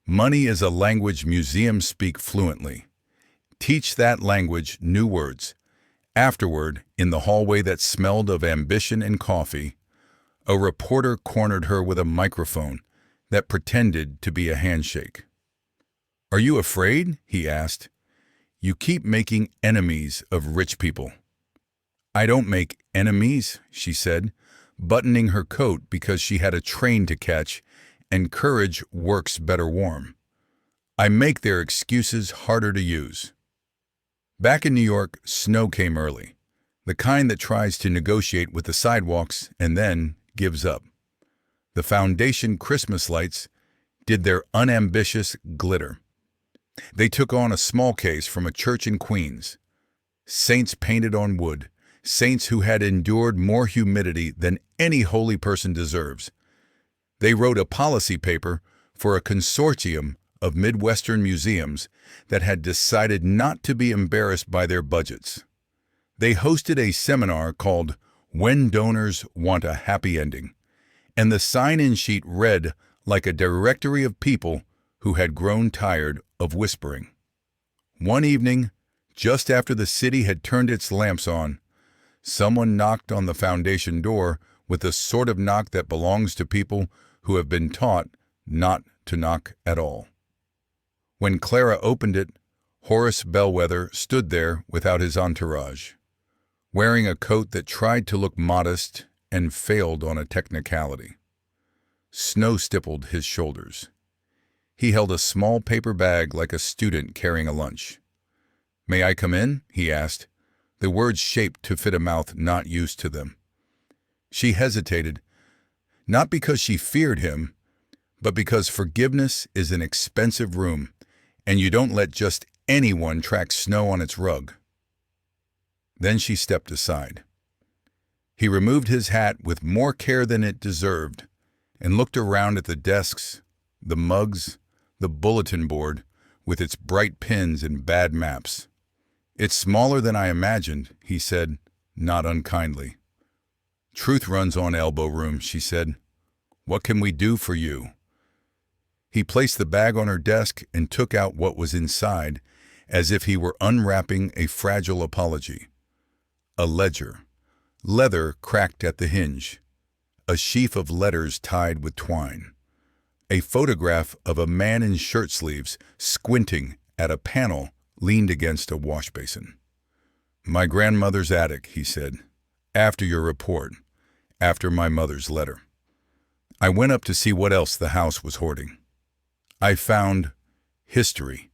Money is a language museums speak fluently. Teach that language new words." Afterward, in the hallway that smelled of ambition and coffee, a reporter cornered her with a microphone that pretended to be a handshake. "Are you afraid?" he asked. "You keep making enemies of rich people." "I don't make enemies," she said, buttoning her coat because she had a train to catch and courage works better warm. "I make their excuses harder to use." Back in New York, snow came early, the kind that tries to negotiate with the sidewalks and then gives up. The foundation Christmas lights did their unambitious glitter. They took on a small case from a church in Queens. Saints painted on wood, saints who had endured more humidity than any holy person deserves. They wrote a policy paper for a consortium of Midwestern museums that had decided not to be embarrassed by their budgets. They hosted a seminar called "When Donors Want a Happy Ending," and the sign-in sheet read like a directory of people who had grown tired of whispering. One evening, Just after the city had turned its lamps on, someone knocked on the foundation door with the sort of knock that belongs to people who have been taught not to knock at all. When Clara opened it, Horace Bellwether stood there without his entourage, wearing a coat that tried to look modest and failed on a technicality. Snow stippled his shoulders. He held a small paper bag like a student carrying a lunch. "May I come in?" he asked, the words shaped to fit a mouth not used to them. She hesitated, not because she feared him, but because forgiveness is an expensive room, and you don't let just anyone track snow on its rug. Then she stepped aside. He removed his hat with more care than it deserved and looked around at the desks, the mugs, the bulletin board with its bright pins and bad maps. "It's smaller than I imagined," he said, not unkindly. "Truth runs on elbow room," she said. "What can we do for you?" He placed the bag on her desk and took out what was inside, as if he were unwrapping a fragile apology. A ledger, leather cracked at the hinge, a sheaf of letters tied with twine, a photograph of a man in shirt sleeves squinting at a panel leaned against a wash basin. "My grandmother's attic," he said, "after your report, after my mother's letter. I went up to see what else the house was hoarding. I found history."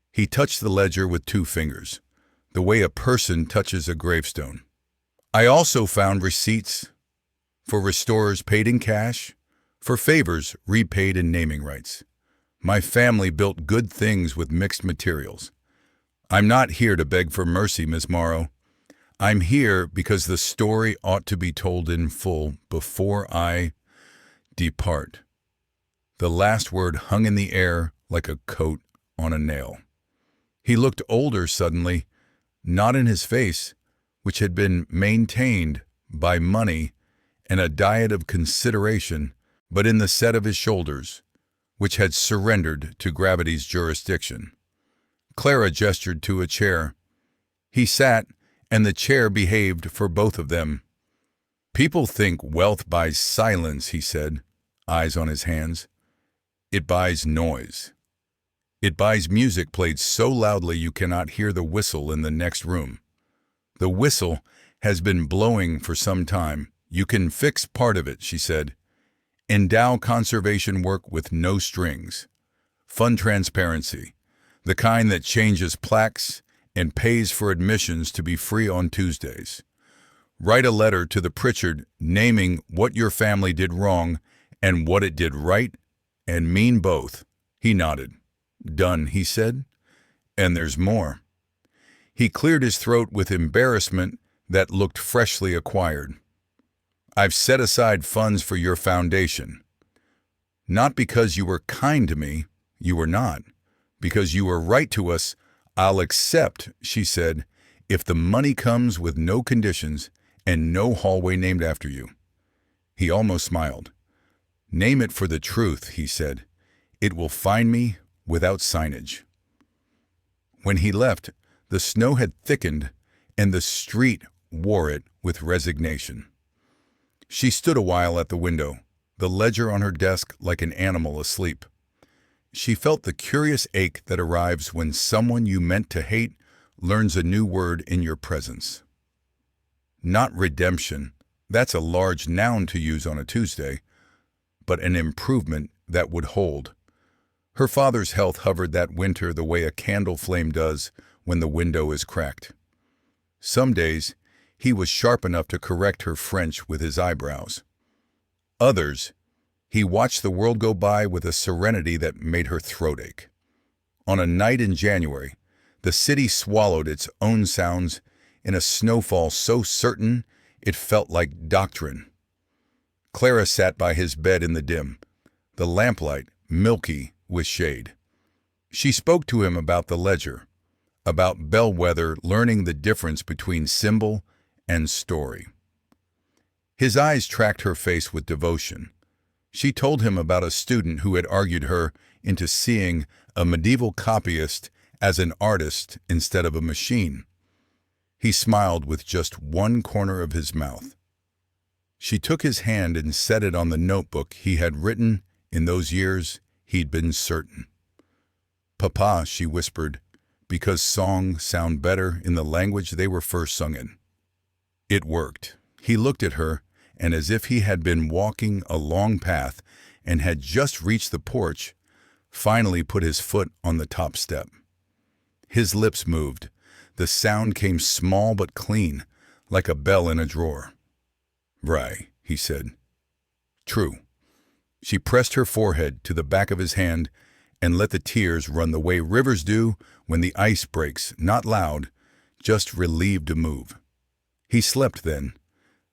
He touched the ledger with 2 fingers, the way a person touches a gravestone. "I also found receipts for restorers paid in cash, for favors repaid in naming rights. My family built good things with mixed materials. I'm not here to beg for mercy, Miss Morrow. I'm here because the story ought to be told in full before I depart." The last word hung in the air like a coat on a nail. He looked older suddenly, not in his face, which had been maintained by money and a diet of consideration, but in the set of his shoulders, which had surrendered to gravity's jurisdiction. Clara gestured to a chair. He sat, and the chair behaved for both of them. "People think wealth buys silence," he said, eyes on his hands. "It buys noise. It buys music played so loudly you cannot hear the whistle in the next room. The whistle has been blowing for some time. You can fix part of it," she said. "Endow conservation work with no strings. Fund transparency, the kind that changes plaques and pays for admissions to be free on Tuesdays. Write a letter to the Pritchard naming what your family did wrong and what it did right, and mean both." He nodded. "Done," he said. "And there's more." He cleared his throat with embarrassment that looked freshly acquired. "I've set aside funds for your foundation. Not because you were kind to me, you were not. Because you were right to us, I'll accept," she said, "if the money comes with no conditions and no hallway named after you." He almost smiled. "Name it for the truth," he said. "It will find me without signage." When he left, the snow had thickened and the street wore it with resignation. She stood a while at the window, the ledger on her desk like an animal asleep. She felt the curious ache that arrives when someone you meant to hate learns a new word in your presence. Not redemption, that's a large noun to use on a Tuesday, but an improvement that would hold. Her father's health hovered that winter the way a candle flame does when the window is cracked. Some days, he was sharp enough to correct her French with his eyebrows. Others, he watched the world go by with a serenity that made her throat ache. On a night in January, the city swallowed its own sounds in a snowfall so certain it felt like doctrine. Clara sat by his bed in the dim, the lamplight milky with shade. She spoke to him about the ledger, about Bellwether learning the difference between symbol and story. His eyes tracked her face with devotion. She told him about a student who had argued her into seeing a medieval copyist as an artist instead of a machine. He smiled with just one corner of his mouth. She took his hand and set it on the notebook he had written in those years he'd been certain. "Papa," she whispered, because songs sound better in the language they were first sung in. It worked. He looked at her, and as if he had been walking a long path and had just reached the porch, finally put his foot on the top step. His lips moved. The sound came small but clean, like a bell in a drawer. "Right," he said. "True." She pressed her forehead to the back of his hand and let the tears run the way rivers do when the ice breaks, not loud, just relieved to move. He slept then,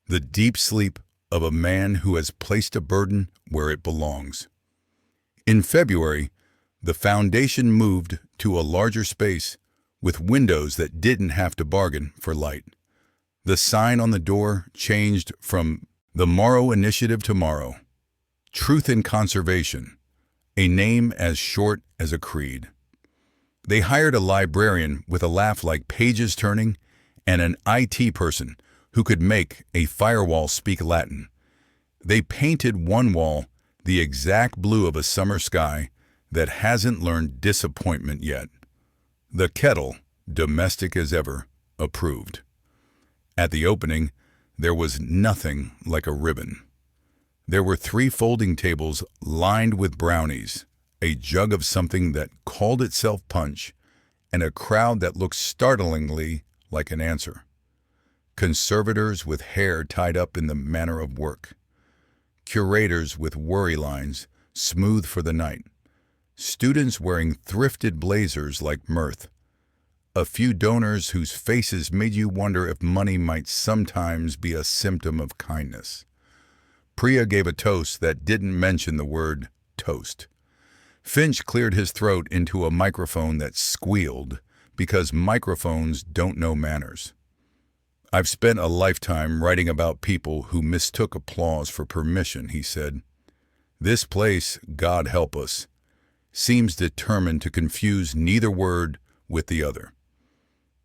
the deep sleep of a man who has placed a burden where it belongs. In February, the foundation moved to a larger space with windows that didn't have to bargain for light. The sign on the door changed from "The Morrow Initiative" to "Morrow." Truth in Conservation, a name as short as a creed. They hired a librarian with a laugh like pages turning and an IT person who could make a firewall speak Latin. They painted one wall the exact blue of a summer sky that hasn't learned disappointment yet. The kettle, domestic as ever, approved. At the opening, there was nothing like a ribbon. There were 3 folding tables lined with brownies, a jug of something that called itself punch, and a crowd that looked startlingly like an answer. Conservators with hair tied up in the manner of work. Curators with worry lines, smooth for the night. Students wearing thrifted blazers like mirth. A few donors whose faces made you wonder if money might sometimes be a symptom of kindness. Priya gave a toast that didn't mention the word toast. Finch cleared his throat into a microphone that squealed, because microphones don't know manners. "I've spent a lifetime writing about people who mistook applause for permission," he said. "This place, God help us, seems determined to confuse neither word with the other.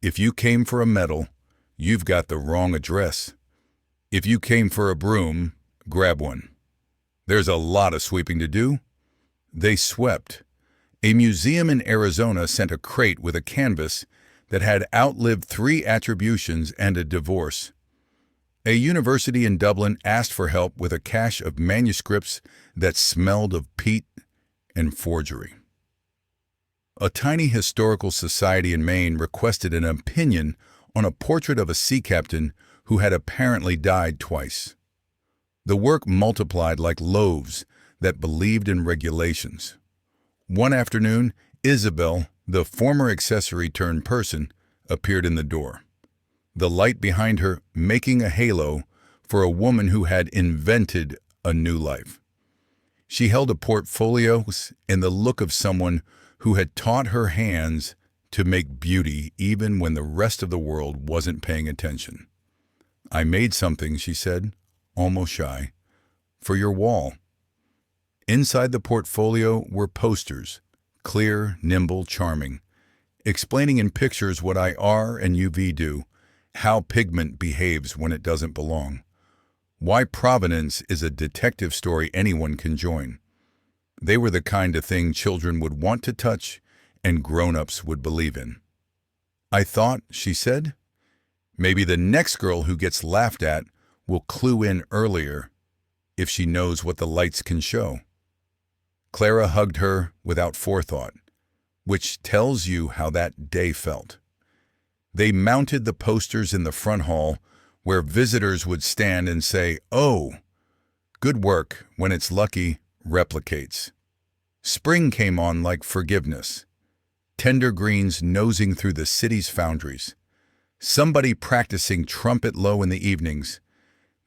If you came for a medal, you've got the wrong address. If you came for a broom, grab one. There's a lot of sweeping to do." They swept. A museum in Arizona sent a crate with a canvas that had outlived 3 attributions and a divorce. A university in Dublin asked for help with a cache of manuscripts that smelled of peat and forgery. A tiny historical society in Maine requested an opinion on a portrait of a sea captain who had apparently died twice. The work multiplied like loaves that believed in regulations. One afternoon, Isabel, the former accessory turned person, appeared in the door, the light behind her making a halo for a woman who had invented a new life. She held a portfolio in the look of someone who had taught her hands to make beauty even when the rest of the world wasn't paying attention. "I made something," she said, almost shy, "for your wall." Inside the portfolio were posters, clear, nimble, charming, explaining in pictures what IR and UV do, how pigment behaves when it doesn't belong, why provenance is a detective story anyone can join. They were the kind of thing children would want to touch and grown-ups would believe in. "I thought," she said, "maybe the next girl who gets laughed at will clue in earlier if she knows what the lights can show." Clara hugged her without forethought, which tells you how that day felt. They mounted the posters in the front hall where visitors would stand and say, "Oh, good work, when it's lucky, replicates." Spring came on like forgiveness. Tender greens nosing through the city's foundries. Somebody practicing trumpet low in the evenings.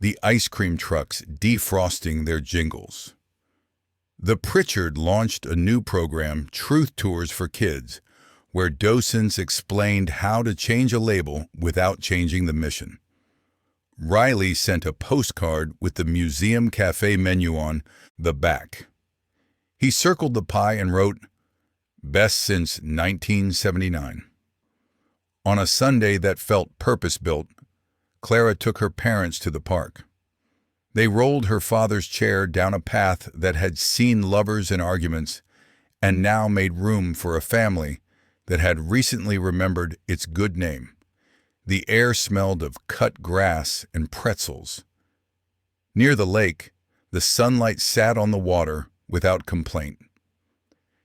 The ice cream trucks defrosting their jingles. The Pritchard launched a new program, Truth Tours for Kids, where docents explained how to change a label without changing the mission. Riley sent a postcard with the museum cafe menu on the back. He circled the pie and wrote, best since 1979. On a Sunday that felt purpose-built, Clara took her parents to the park. They rolled her father's chair down a path that had seen lovers and arguments and now made room for a family that had recently remembered its good name. The air smelled of cut grass and pretzels. Near the lake, the sunlight sat on the water without complaint.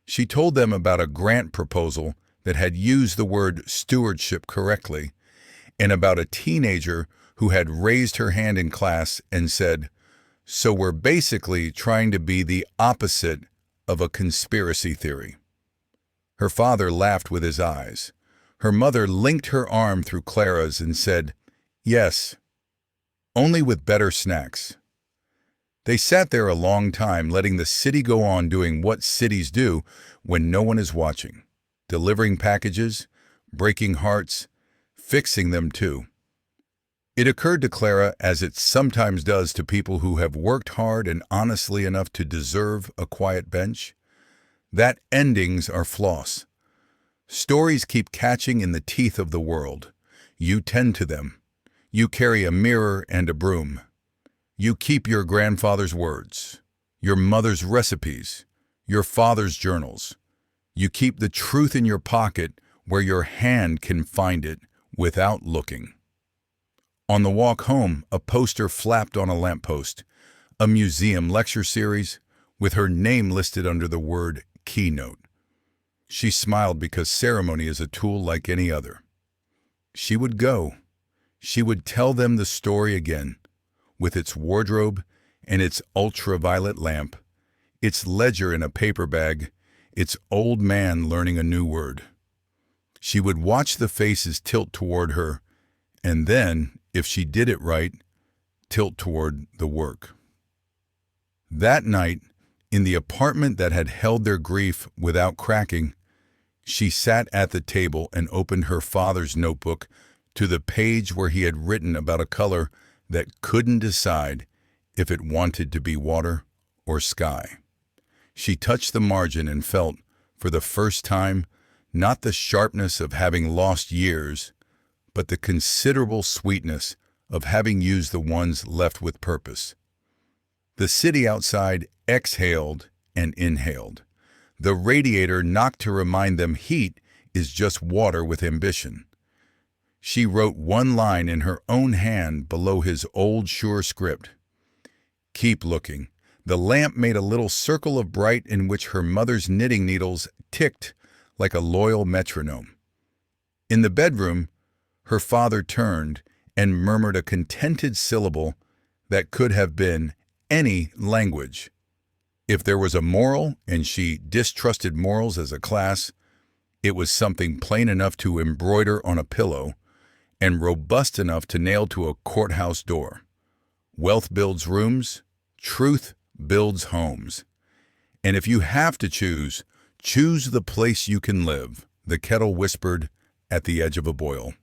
She told them about a grant proposal that had used the word stewardship correctly, and about a teenager who had raised her hand in class and said, "So we're basically trying to be the opposite of a conspiracy theory." Her father laughed with his eyes. Her mother linked her arm through Clara's and said, "Yes, only with better snacks." They sat there a long time, letting the city go on doing what cities do when no one is watching, delivering packages, breaking hearts, fixing them too. It occurred to Clara, as it sometimes does to people who have worked hard and honestly enough to deserve a quiet bench, that endings are floss. Stories keep catching in the teeth of the world. You tend to them. You carry a mirror and a broom. You keep your grandfather's words, your mother's recipes, your father's journals. You keep the truth in your pocket where your hand can find it without looking. On the walk home, a poster flapped on a lamppost, a museum lecture series with her name listed under the word keynote. She smiled because ceremony is a tool like any other. She would go. She would tell them the story again, with its wardrobe and its ultraviolet lamp, its ledger in a paper bag, its old man learning a new word. She would watch the faces tilt toward her, and then, if she did it right, tilt toward the work. That night, in the apartment that had held their grief without cracking, she sat at the table and opened her father's notebook to the page where he had written about a color that couldn't decide if it wanted to be water or sky. She touched the margin and felt, for the first time, not the sharpness of having lost years, but the considerable sweetness of having used the ones left with purpose. The city outside exhaled and inhaled. The radiator knocked to remind them heat is just water with ambition. She wrote one line in her own hand below his old sure script. "Keep looking." The lamp made a little circle of bright in which her mother's knitting needles ticked like a loyal metronome. In the bedroom, her father turned and murmured a contented syllable that could have been any language. If there was a moral, and she distrusted morals as a class, it was something plain enough to embroider on a pillow and robust enough to nail to a courthouse door. Wealth builds rooms, truth builds homes. And if you have to choose the place you can live, the kettle whispered at the edge of a boil.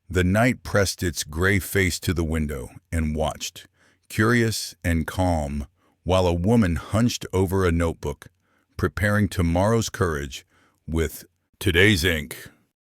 The night pressed its gray face to the window and watched, curious and calm, while a woman hunched over a notebook, preparing tomorrow's courage with today's ink.